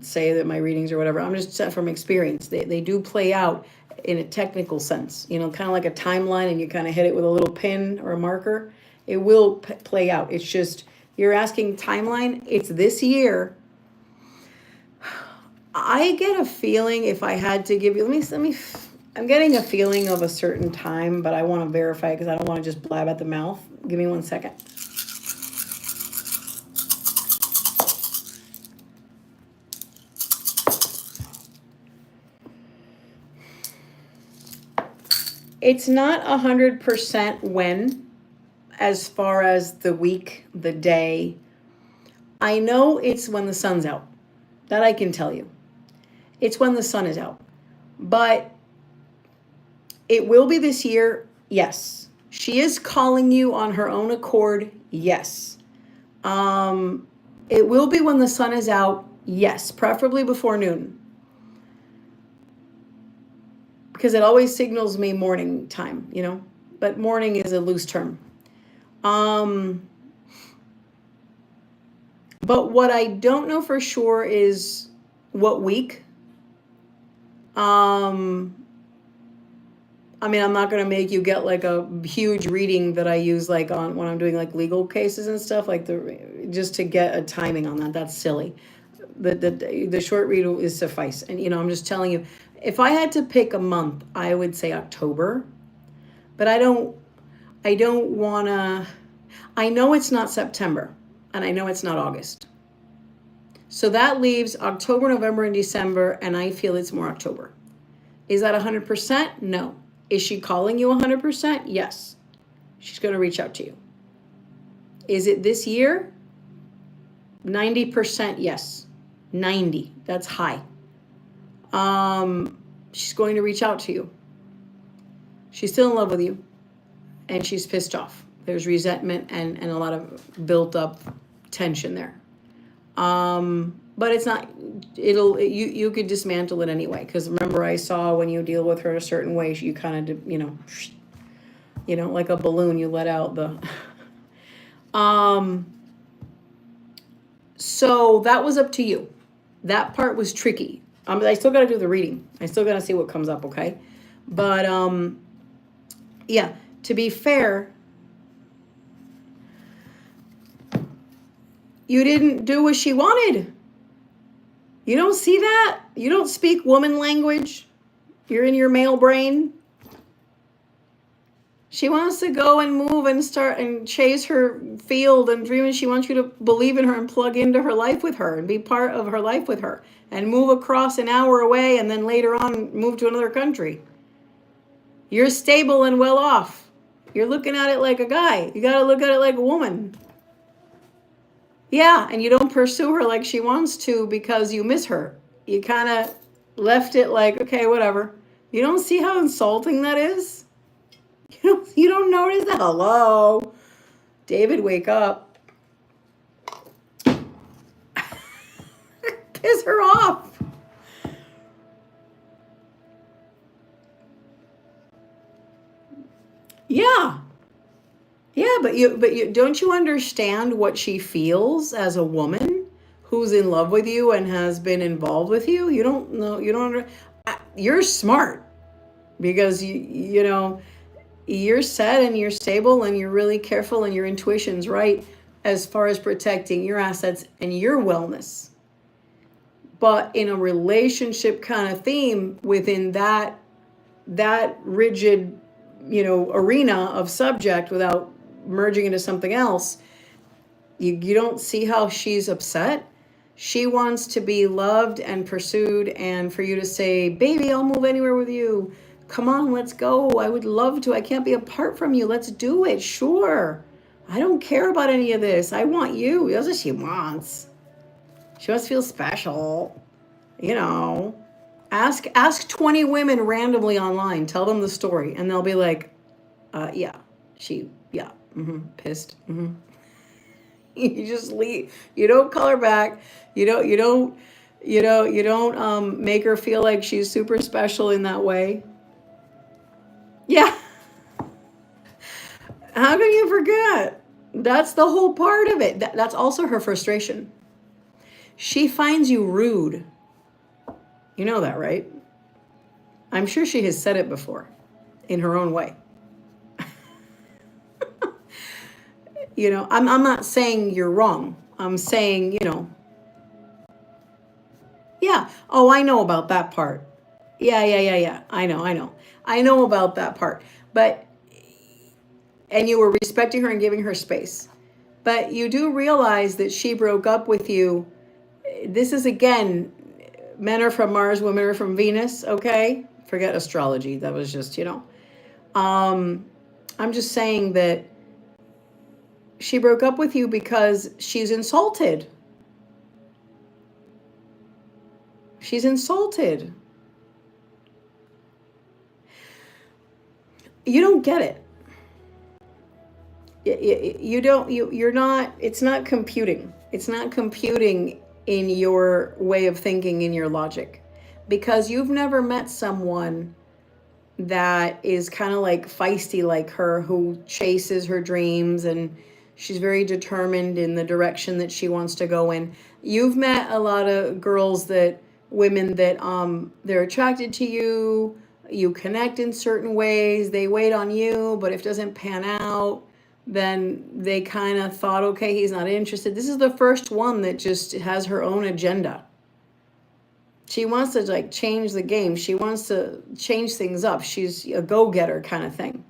say that my readings or whatever. I'm just from experience. They do play out in a technical sense, you know, kind of like a timeline, and you kind of hit it with a little pin or a marker. It will play out. It's just, you're asking timeline. It's this year. I get a feeling, if I had to give you, let me, I'm getting a feeling of a certain time, but I want to verify it because I don't want to just blab at the mouth. Give me 1 second. It's not 100% when, as far as the week, the day. I know it's when the sun's out. That I can tell you. It's when the sun is out. But it will be this year, yes. She is calling you on her own accord, yes. It will be when the sun is out, yes. Preferably before noon. Because it always signals me morning time, you know. But morning is a loose term. But what I don't know for sure is what week. I mean, I'm not going to make you get like a huge reading that I use like on when I'm doing like legal cases and stuff, like just to get a timing on that. That's silly. The short read is suffice. And, you know, I'm just telling you, if I had to pick a month, I would say October. But I don't want to, I know it's not September, and I know it's not August. So that leaves October, November, and December, and I feel it's more October. Is that 100%? No. Is she calling you 100%? Yes. She's going to reach out to you. Is it this year? 90% yes. 90. That's high. She's going to reach out to you. She's still in love with you, and she's pissed off. There's resentment and a lot of built up tension there. But it's not, you could dismantle it anyway. Because remember, I saw when you deal with her a certain way, you kind of, you know, like a balloon, you let out the, so that was up to you. That part was tricky. I still got to do the reading. I still got to see what comes up. Okay. But, yeah, to be fair, you didn't do what she wanted. You don't see that? You don't speak woman language. You're in your male brain. She wants to go and move and start and chase her field and dream, and she wants you to believe in her and plug into her life with her and be part of her life with her and move across an hour away and then later on move to another country. You're stable and well off. You're looking at it like a guy. You got to look at it like a woman. Yeah, and you don't pursue her like she wants to because you miss her. You kind of left it like, okay, whatever. You don't see how insulting that is? You don't notice that? Hello? David, wake up. Piss her off. Yeah. Yeah, but you don't you understand what she feels as a woman who's in love with you and has been involved with you? You don't know, you're smart because you know, you're set and you're stable and you're really careful and your intuition's right as far as protecting your assets and your wellness. But in a relationship kind of theme within that rigid, you know, arena of subject without merging into something else, you don't see how she's upset. She wants to be loved and pursued, and for you to say, baby, I'll move anywhere with you. Come on, let's go. I would love to. I can't be apart from you. Let's do it. Sure. I don't care about any of this. I want you. That's what she wants. She wants to feel special. You know. Ask 20 women randomly online. Tell them the story, and they'll be like, yeah, pissed. You just leave. You don't call her back. You don't make her feel like she's super special in that way. Yeah. How can you forget? That's the whole part of it. That's also her frustration. She finds you rude. You know that, right? I'm sure she has said it before in her own way. You know, I'm not saying you're wrong. I'm saying, you know, yeah. Oh, I know about that part. Yeah. I know about that part. But, and you were respecting her and giving her space. But you do realize that she broke up with you. This is, again, men are from Mars, women are from Venus, okay? Forget astrology. That was just, you know. I'm just saying that she broke up with you because she's insulted. She's insulted. You don't get it. You're not, it's not computing. It's not computing in your way of thinking, in your logic. Because you've never met someone that is kind of like feisty like her, who chases her dreams, and she's very determined in the direction that she wants to go in. You've met a lot of women that they're attracted to you, you connect in certain ways, they wait on you, but if it doesn't pan out, then they kind of thought, okay, he's not interested. This is the first one that just has her own agenda. She wants to like change the game. She wants to change things up. She's a go-getter kind of thing.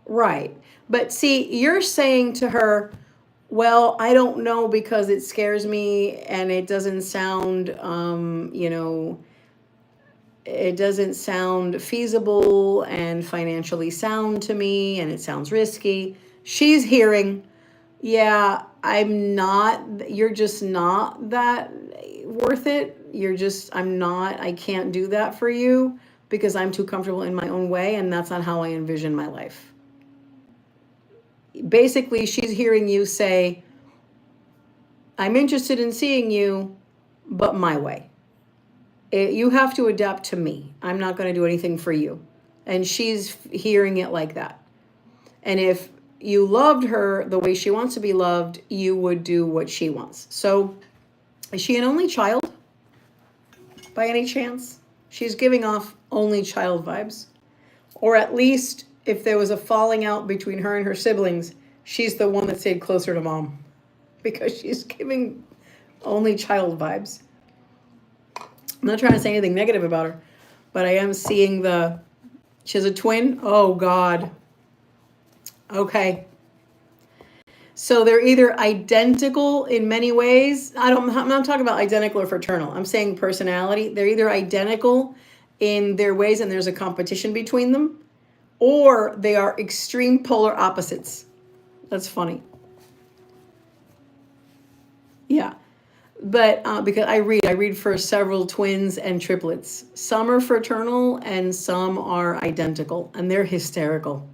Right. But see, you're saying to her, well, I don't know because it scares me and it doesn't sound, it doesn't sound feasible and financially sound to me, and it sounds risky. She's hearing, yeah, you're just not that worth it. I can't do that for you because I'm too comfortable in my own way, and that's not how I envision my life. Basically, she's hearing you say, I'm interested in seeing you, but my way. You have to adapt to me. I'm not going to do anything for you. And she's hearing it like that. And if you loved her the way she wants to be loved, you would do what she wants. So, is she an only child? By any chance? She's giving off only child vibes. Or at least, if there was a falling out between her and her siblings, she's the one that stayed closer to mom. Because she's giving only child vibes. I'm not trying to say anything negative about her, but I am seeing she has a twin. Oh, God. Okay. So they're either identical in many ways. I'm not talking about identical or fraternal. I'm saying personality. They're either identical in their ways and there's a competition between them, or they are extreme polar opposites. That's funny. Yeah. But because I read for several twins and triplets. Some are fraternal and some are identical, and they're hysterical.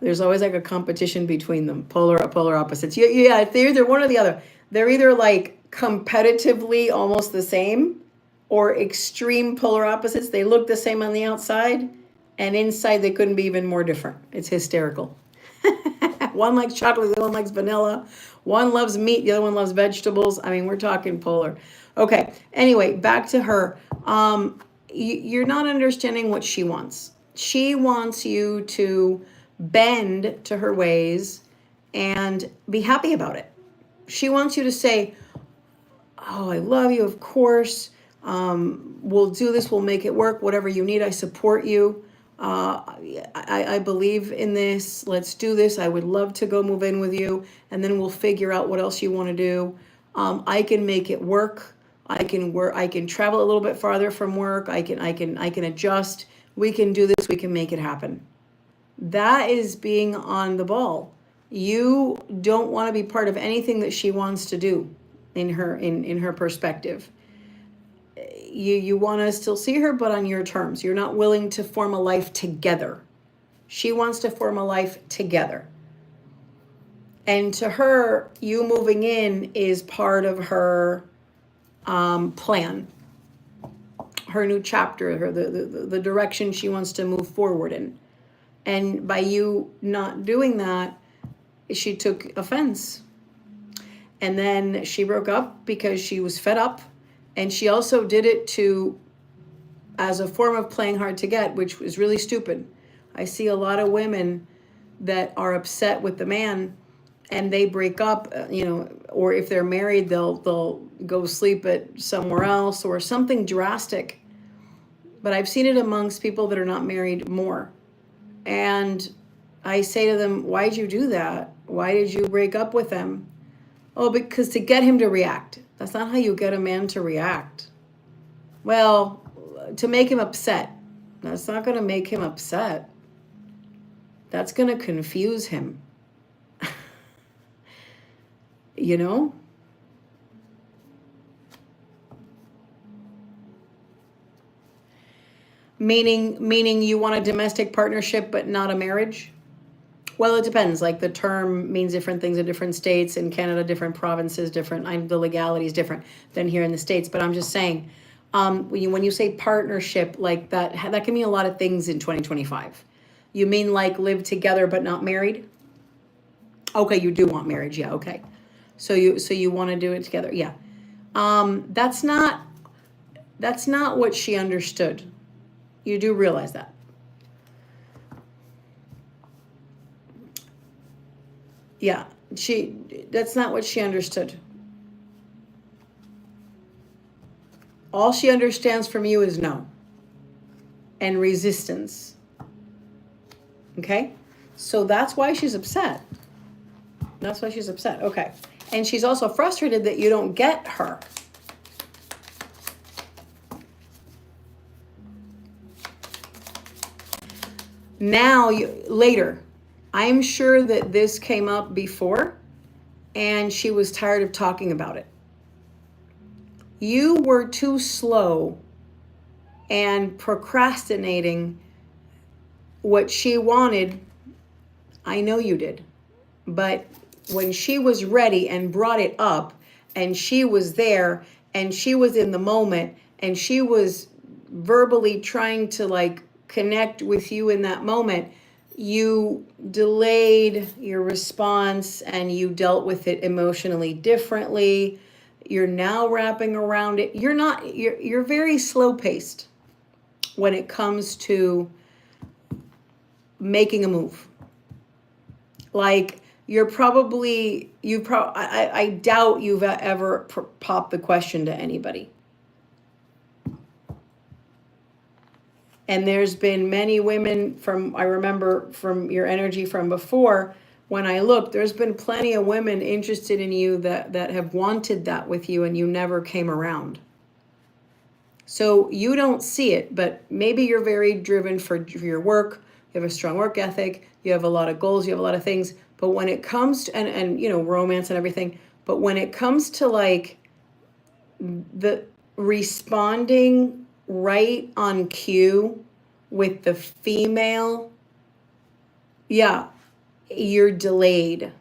There's always like a competition between them, polar opposites. Yeah, they're either one or the other. They're either like competitively almost the same, or extreme polar opposites. They look the same on the outside, and inside they couldn't be even more different. It's hysterical. One likes chocolate, the other one likes vanilla. One loves meat, the other one loves vegetables. I mean, we're talking polar. Okay, anyway, back to her. You're not understanding what she wants. She wants you to bend to her ways and be happy about it. She wants you to say, oh, I love you, of course. We'll do this, we'll make it work. Whatever you need, I support you. I believe in this. Let's do this. I would love to go move in with you, and then we'll figure out what else you want to do. I can make it work. I can work. I can travel a little bit farther from work. I can adjust. We can do this. We can make it happen. That is being on the ball. You don't want to be part of anything that she wants to do in her perspective. You want to still see her, but on your terms. You're not willing to form a life together. She wants to form a life together. And to her, you moving in is part of her plan, her new chapter, the direction she wants to move forward in. And by you not doing that, she took offense. And then she broke up because she was fed up. And she also did it as a form of playing hard to get, which was really stupid. I see a lot of women that are upset with the man and they break up, or if they're married, they'll go sleep at somewhere else or something drastic. But I've seen it amongst people that are not married more. And I say to them, why'd you do that? Why did you break up with him? Oh, because to get him to react. That's not how you get a man to react. Well, to make him upset. That's not going to make him upset. That's going to confuse him. You know? Meaning you want a domestic partnership but not a marriage? Well, it depends. Like the term means different things in different states. In Canada, different provinces, different. The legality is different than here in the States. But I'm just saying, when you say partnership, like that can mean a lot of things in 2025. You mean like live together but not married? Okay, you do want marriage. Yeah, okay. So you want to do it together. Yeah. That's not what she understood. You do realize that. Yeah, that's not what she understood. All she understands from you is no. And resistance. Okay? So that's why she's upset. That's why she's upset. Okay. And she's also frustrated that you don't get her. Now, later, I'm sure that this came up before and she was tired of talking about it. You were too slow and procrastinating what she wanted. I know you did. But when she was ready and brought it up and she was there and she was in the moment and she was verbally trying to connect with you in that moment, you delayed your response and you dealt with it emotionally differently. You're now wrapping around it. You're very slow paced when it comes to making a move. I doubt you've ever popped the question to anybody. And there's been many women I remember from your energy from before, when I looked, there's been plenty of women interested in you that have wanted that with you and you never came around. So you don't see it, but maybe you're very driven for your work. You have a strong work ethic. You have a lot of goals. You have a lot of things. But when it comes to, and romance and everything, but when it comes to the responding right on cue with the female, yeah, you're delayed.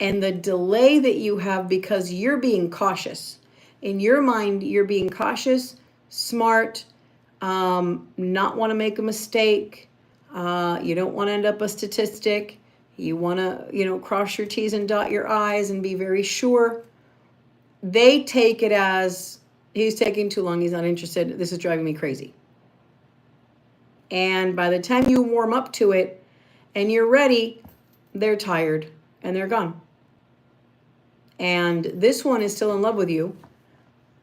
And the delay that you have because you're being cautious. In your mind, you're being cautious, smart, not want to make a mistake. You don't want to end up a statistic. You want to, cross your T's and dot your I's and be very sure. They take it as, he's taking too long, he's not interested, this is driving me crazy. And by the time you warm up to it and you're ready, they're tired and they're gone. And this one is still in love with you.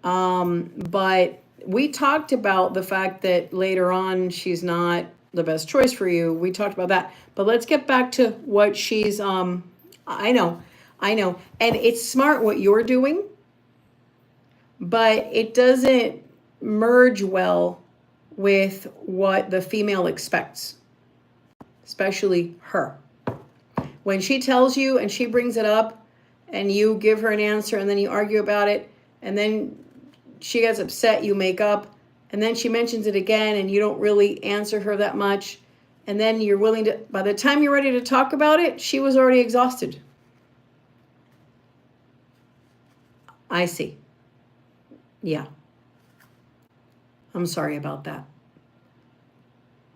But we talked about the fact that later on she's not the best choice for you. We talked about that. But let's get back to what she's I know. And it's smart what you're doing, but it doesn't merge well with what the female expects, especially her. When she tells you and she brings it up and you give her an answer and then you argue about it and then she gets upset, you make up, and then she mentions it again and you don't really answer her that much, and then you're willing to, by the time you're ready to talk about it, she was already exhausted. I see. Yeah. I'm sorry about that.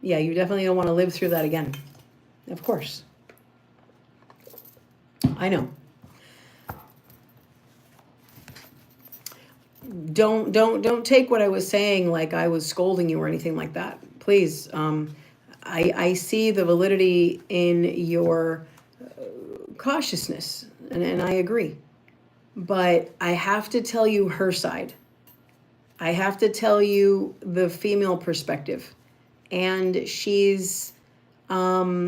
Yeah, you definitely don't want to live through that again. Of course. I know. Don't take what I was saying like I was scolding you or anything like that. Please. I see the validity in your cautiousness, and I agree. But I have to tell you her side. I have to tell you the female perspective. And she's, yeah,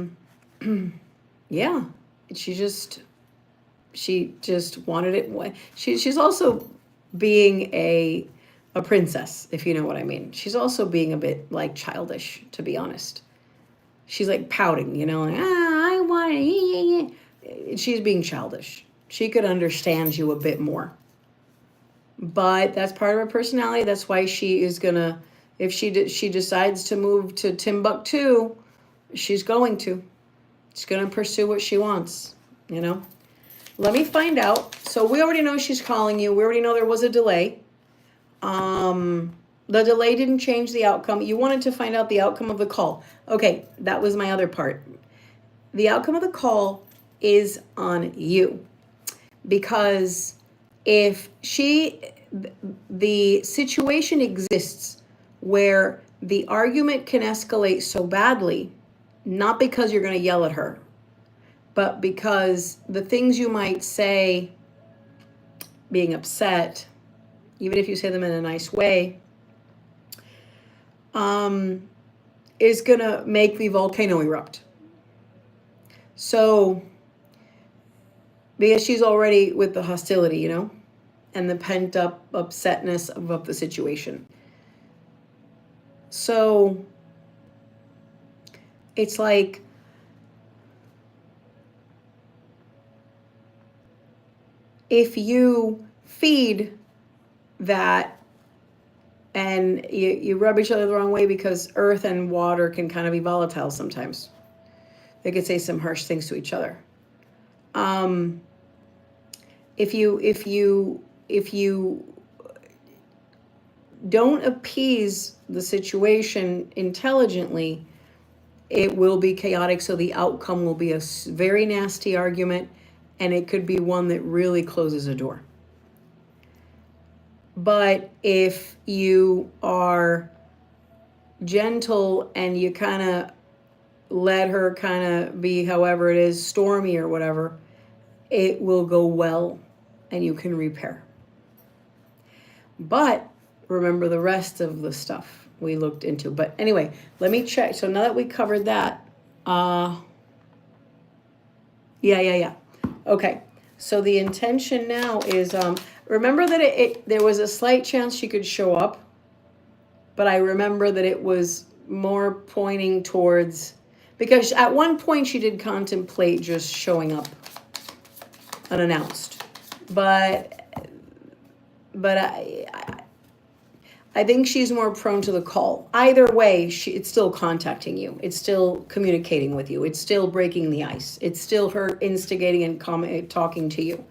she just wanted it. She's also being a princess, if you know what I mean. She's also being a bit like childish, to be honest. She's like pouting, you know, like, I want it. She's being childish. She could understand you a bit more. But that's part of her personality. That's why she is gonna, if she decides to move to Timbuktu, she's going to. She's gonna pursue what she wants, you know. Let me find out. So we already know she's calling you. We already know there was a delay. The delay didn't change the outcome. You wanted to find out the outcome of the call. Okay, that was my other part. The outcome of the call is on you. Because if the situation exists where the argument can escalate so badly, not because you're going to yell at her, but because the things you might say, being upset, even if you say them in a nice way, is going to make the volcano erupt. So, because she's already with the hostility, you know, and the pent up upsetness of the situation. So, it's like, if you feed that and you rub each other the wrong way, because earth and water can kind of be volatile sometimes. They could say some harsh things to each other. If you don't appease the situation intelligently, it will be chaotic. So the outcome will be a very nasty argument, and it could be one that really closes a door. But if you are gentle and you kind of let her kind of be however it is, stormy or whatever, it will go well and you can repair. But remember the rest of the stuff we looked into. But anyway, let me check. So now that we covered that, yeah. Okay, so the intention now is, remember that there was a slight chance she could show up, but I remember that it was more pointing towards, because at one point she did contemplate just showing up unannounced, but I think she's more prone to the call. Either way, it's still contacting you. It's still communicating with you. It's still breaking the ice. It's still her instigating and talking to you.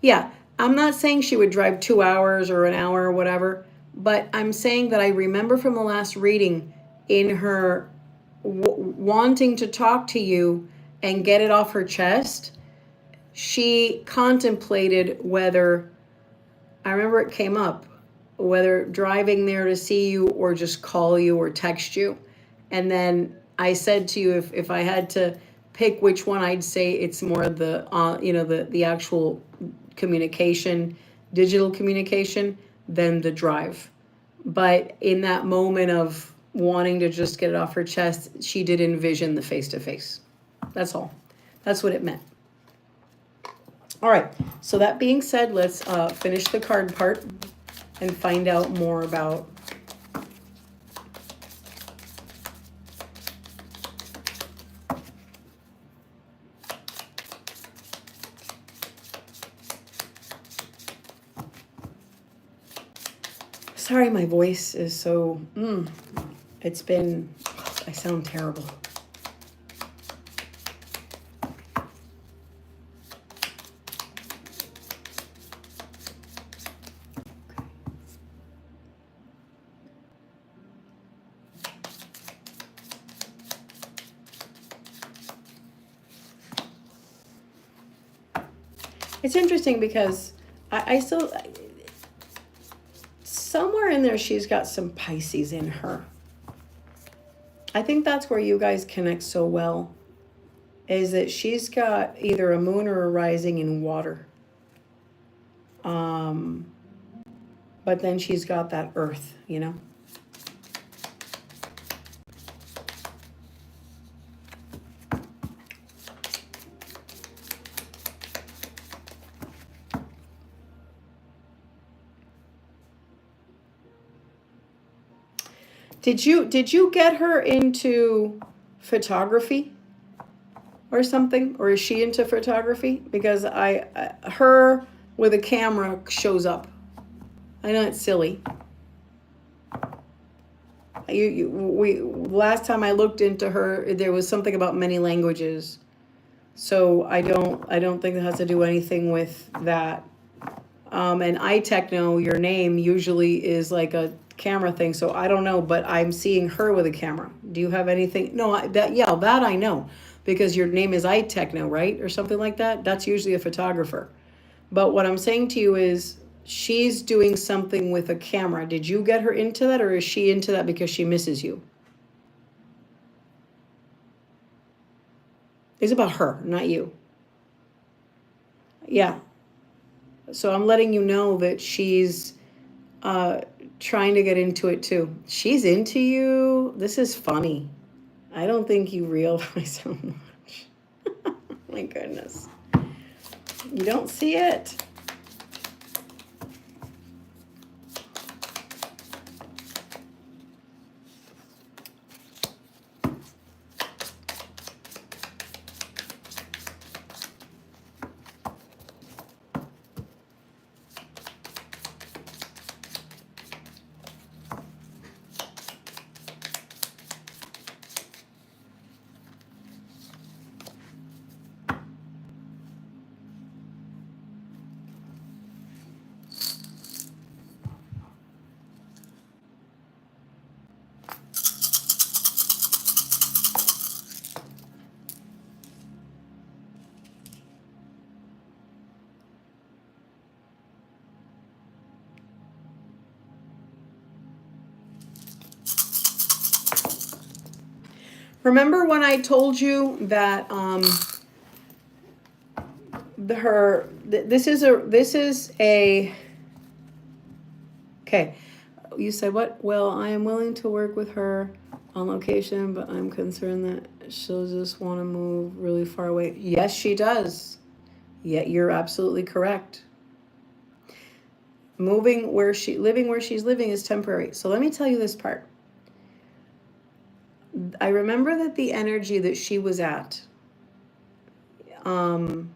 Yeah, I'm not saying she would drive 2 hours or an hour or whatever, but I'm saying that I remember from the last reading in her wanting to talk to you and get it off her chest. She contemplated whether, I remember it came up, whether driving there to see you or just call you or text you. And then I said to you, if I had to pick which one, I'd say it's more the the actual communication, digital communication, than the drive. But in that moment of wanting to just get it off her chest. She did envision the face-to-face. That's all. That's what it meant. All right. So that being said, let's finish the card part and find out more about sorry, my voice is so, it's been, I sound terrible. It's interesting because I still, somewhere in there, she's got some Pisces in her. I think that's where you guys connect so well, is that she's got either a moon or a rising in water. But then she's got that earth, you know? Did you get her into photography or something? Or is she into photography? Because her with a camera shows up. I know it's silly. Last time I looked into her, there was something about many languages. So I don't think that has to do anything with that. And Techno, your name usually is like a camera thing, so I don't know, but I'm seeing her with a camera. Do you have anything? No, that I know, because your name is Techno, right? Or something like that. That's usually a photographer. But what I'm saying to you is she's doing something with a camera. Did you get her into that, or is she into that because she misses you? It's about her, not you. Yeah. So I'm letting you know that she's trying to get into it too. She's into you. This is funny. I don't think you realize how much. My goodness. You don't see it. Remember when I told you that this is a okay. You said what? Well, I am willing to work with her on location, but I'm concerned that she'll just want to move really far away. Yes, she does. Yeah, you're absolutely correct. Living where she's living is temporary. So let me tell you this part. I remember that the energy that she was at, you know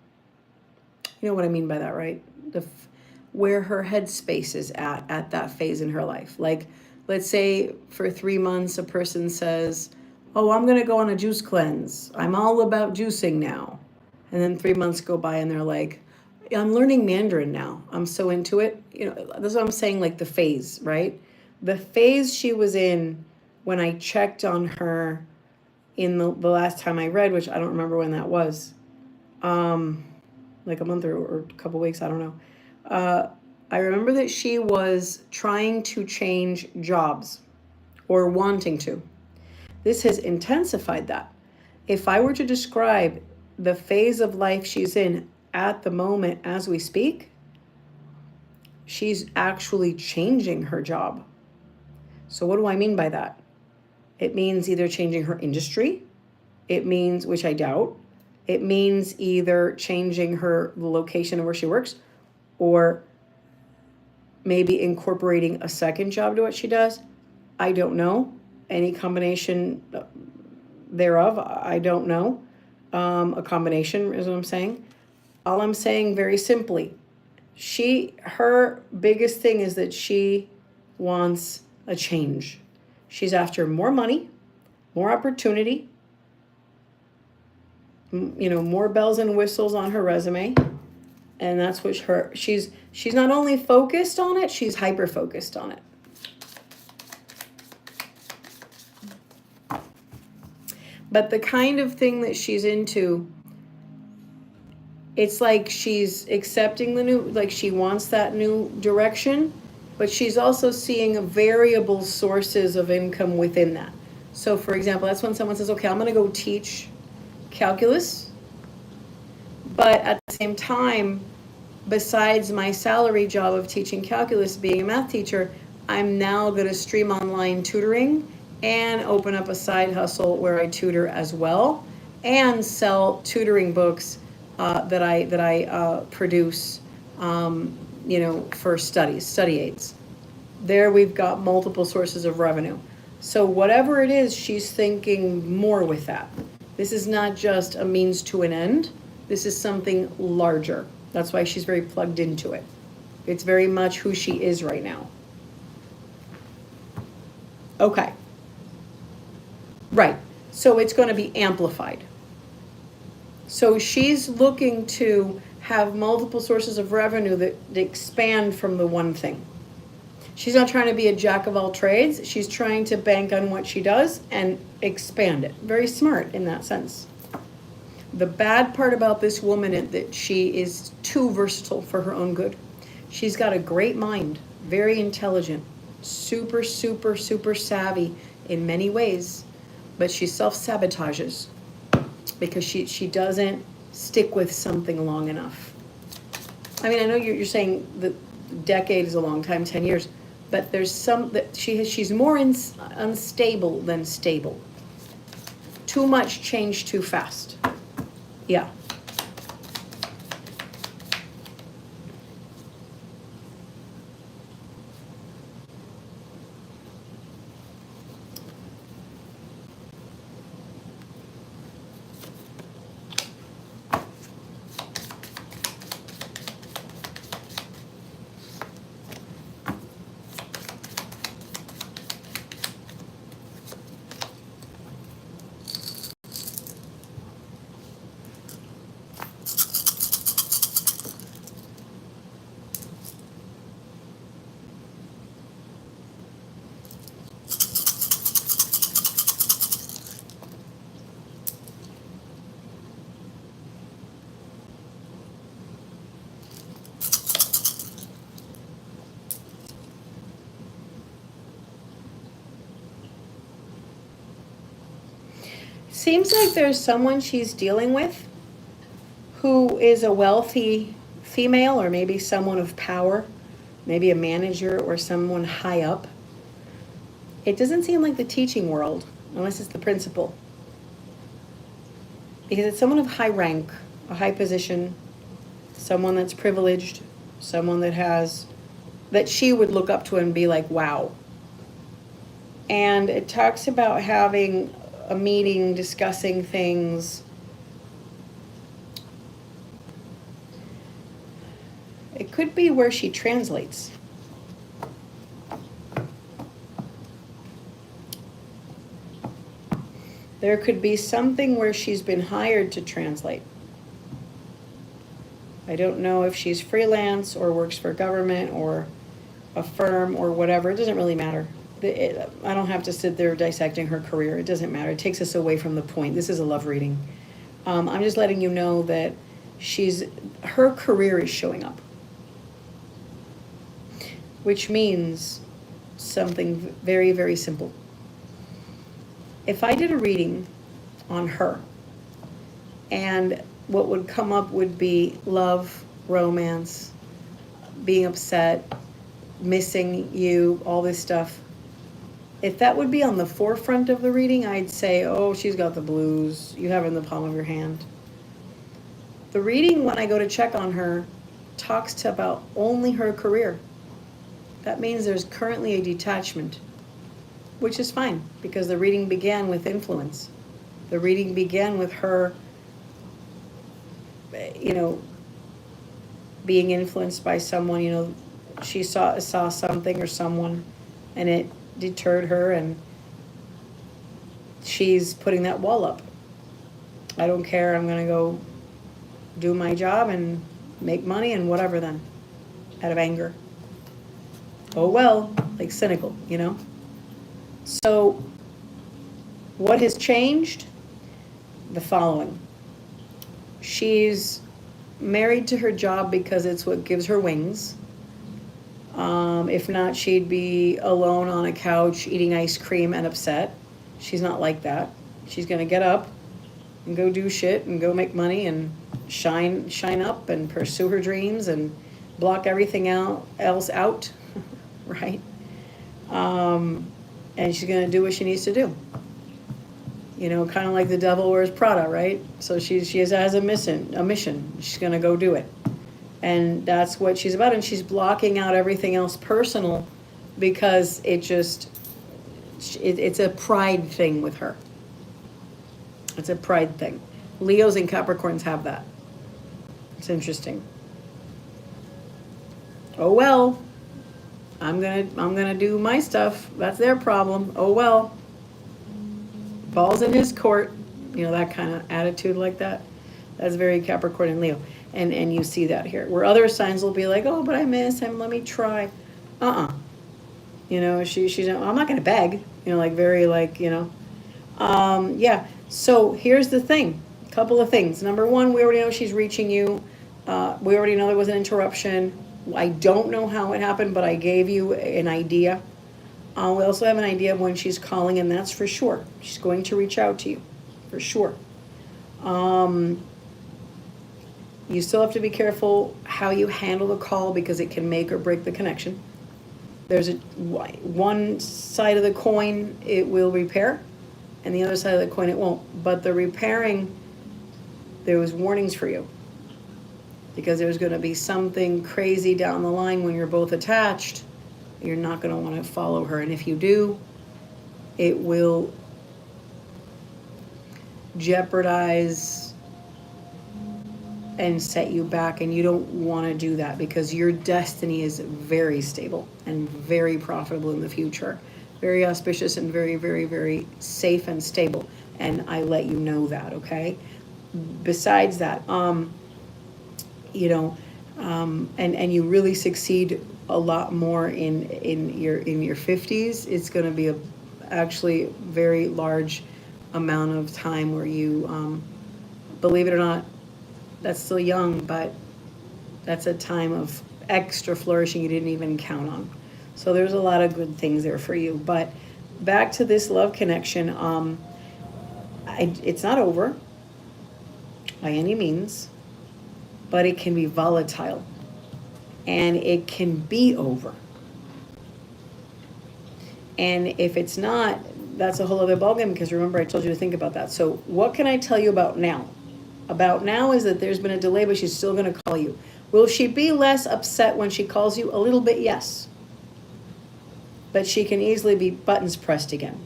what I mean by that, right? Where her headspace is at that phase in her life. Like, let's say for 3 months, a person says, oh, I'm going to go on a juice cleanse. I'm all about juicing now. And then 3 months go by and they're like, I'm learning Mandarin now. I'm so into it. You know, that's what I'm saying, like the phase, right? The phase she was in when I checked on her in the last time I read, which I don't remember when that was, like a month or a couple weeks, I don't know. I remember that she was trying to change jobs or wanting to. This has intensified that. If I were to describe the phase of life she's in at the moment as we speak, she's actually changing her job. So what do I mean by that? It means either changing her industry. It means, which I doubt, it means either changing the location of where she works, or maybe incorporating a second job to what she does. I don't know. Any combination thereof, I don't know. A combination is what I'm saying. All I'm saying very simply, her biggest thing is that she wants a change. She's after more money, more opportunity, more bells and whistles on her resume. And that's what she's not only focused on it, she's hyper focused on it. But the kind of thing that she's into, it's like she's accepting like she wants that new direction, but she's also seeing variable sources of income within that. So for example, that's when someone says, okay, I'm going to go teach calculus, but at the same time, besides my salary job of teaching calculus, being a math teacher, I'm now going to stream online tutoring and open up a side hustle where I tutor as well and sell tutoring books that I produce, for study aids. There we've got multiple sources of revenue. So whatever it is, she's thinking more with that. This is not just a means to an end. This is something larger. That's why she's very plugged into it. It's very much who she is right now. Okay. Right. So it's going to be amplified. So she's looking to have multiple sources of revenue that expand from the one thing. She's not trying to be a jack of all trades. She's trying to bank on what she does and expand it. Very smart in that sense. The bad part about this woman is that she is too versatile for her own good. She's got a great mind, very intelligent, super, super, super savvy in many ways, but she self-sabotages because she doesn't stick with something long enough. I mean, I know you're saying that decade is a long time, 10 years, but there's some that she's more unstable than stable. Too much change too fast. Yeah. Seems like there's someone she's dealing with who is a wealthy female, or maybe someone of power, maybe a manager or someone high up. It doesn't seem like the teaching world, unless it's the principal. Because it's someone of high rank, a high position, someone that's privileged, someone that she would look up to and be like, wow. And it talks about having a meeting, discussing things. It could be where she translates. There could be something where she's been hired to translate. I don't know if she's freelance or works for government or a firm or whatever. It doesn't really matter. I don't have to sit there dissecting her career. It doesn't matter. It takes us away from the point. This is a love reading. I'm just letting you know that her career is showing up, which means something very, very simple. If I did a reading on her, and what would come up would be love, romance, being upset, missing you, all this stuff, If that would be on the forefront of the reading, I'd say, oh, she's got the blues. You have it in the palm of your hand. The reading, when I go to check on her, talks to about only her career. That means there's currently a detachment, which is fine because the reading began with influence. The reading began with her, you know, being influenced by someone, you know, she saw something or someone and it deterred her, and she's putting that wall up. I don't care, I'm gonna go do my job and make money and whatever then, out of anger. Oh well, like cynical, you know? So what has changed? The following. She's married to her job because it's what gives her wings. If not, she'd be alone on a couch eating ice cream and upset. She's not like that. She's gonna get up and go do shit and go make money and shine up and pursue her dreams and block everything else out, right? And she's gonna do what she needs to do. You know, kind of like the devil wears Prada, right? So she has a mission. She's gonna go do it. And that's what she's about. And she's blocking out everything else personal because it's a pride thing with her. It's a pride thing. Leos and Capricorns have that. It's interesting. Oh well, I'm gonna do my stuff. That's their problem. Oh well. Ball's in his court. You know, that kind of attitude like that. That's very Capricorn and Leo. And you see that here. Where other signs will be like, oh, but I miss him, let me try. You know, she's I'm not gonna beg. You know, like very like, you know. Yeah, so here's the thing. A couple of things. Number one, we already know she's reaching you. We already know there was an interruption. I don't know how it happened, but I gave you an idea. We also have an idea of when she's calling, and that's for sure. She's going to reach out to you, for sure. You still have to be careful how you handle the call because it can make or break the connection. There's one side of the coin it will repair, and the other side of the coin it won't. But the repairing, there was warnings for you because there's going to be something crazy down the line when you're both attached. You're not going to want to follow her, and if you do, it will jeopardize and set you back, and you don't want to do that because your destiny is very stable and very profitable in the future, very auspicious and very, very, very safe and stable, and I let you know that. Okay, besides that, you know, and you really succeed a lot more in your 50s. It's going to be a actually very large amount of time where you believe it or not, that's still young, but that's a time of extra flourishing you didn't even count on. So there's a lot of good things there for you. But back to this love connection, it's not over by any means, but it can be volatile and it can be over. And if it's not, that's a whole other ballgame because remember I told you to think about that. So what can I tell you about now? About now is that there's been a delay, but she's still going to call you. Will she be less upset when she calls you? A little bit, yes. But she can easily be buttons pressed again.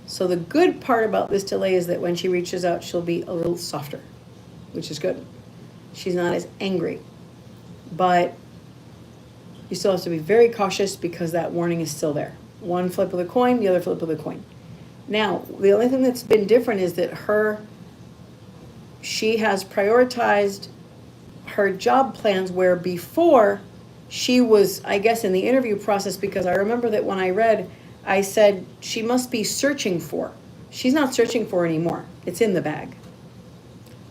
So the good part about this delay is that when she reaches out, she'll be a little softer, which is good. She's not as angry. But you still have to be very cautious because that warning is still there. One flip of the coin, the other flip of the coin. Now, the only thing that's been different is that she has prioritized her job plans where before she was, I guess, in the interview process, because I remember that when I read, I said she must be searching for. She's not searching for anymore. It's in the bag.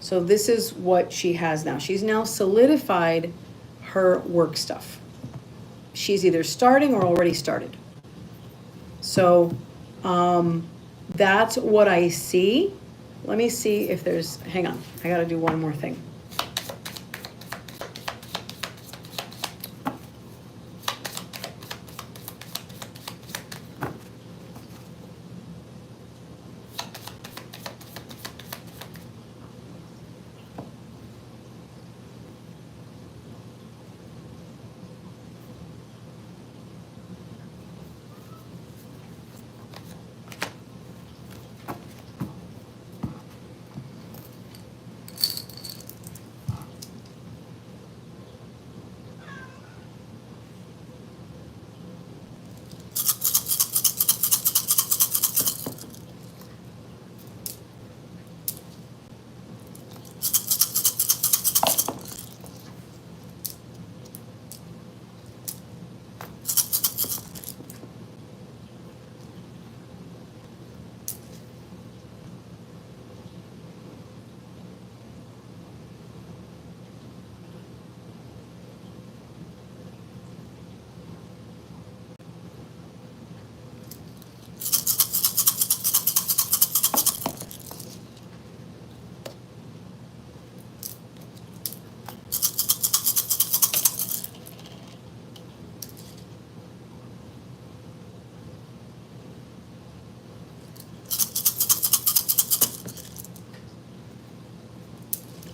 So this is what she has now. She's now solidified her work stuff. She's either starting or already started. So that's what I see. Let me see if there's, hang on, I gotta do one more thing.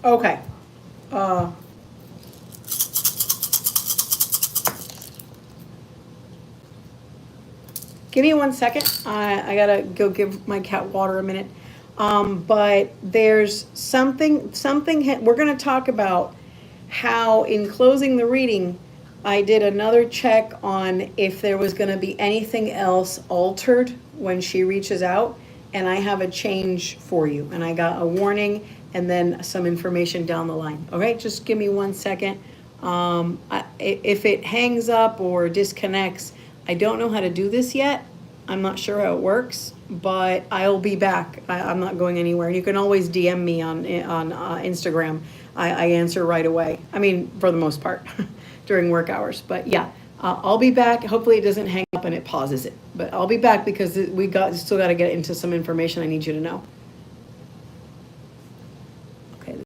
Okay. Give me 1 second. I gotta go give my cat water a minute. But there's something we're gonna talk about how in closing the reading, I did another check on if there was gonna be anything else altered when she reaches out, and I have a change for you. And I got a warning and then some information down the line. All right, just give me 1 second. If it hangs up or disconnects, I don't know how to do this yet. I'm not sure how it works, but I'll be back. I'm not going anywhere. You can always DM me on Instagram. I answer right away. I mean, for the most part, during work hours. But yeah, I'll be back. Hopefully it doesn't hang up and it pauses it. But I'll be back because still got to get into some information I need you to know.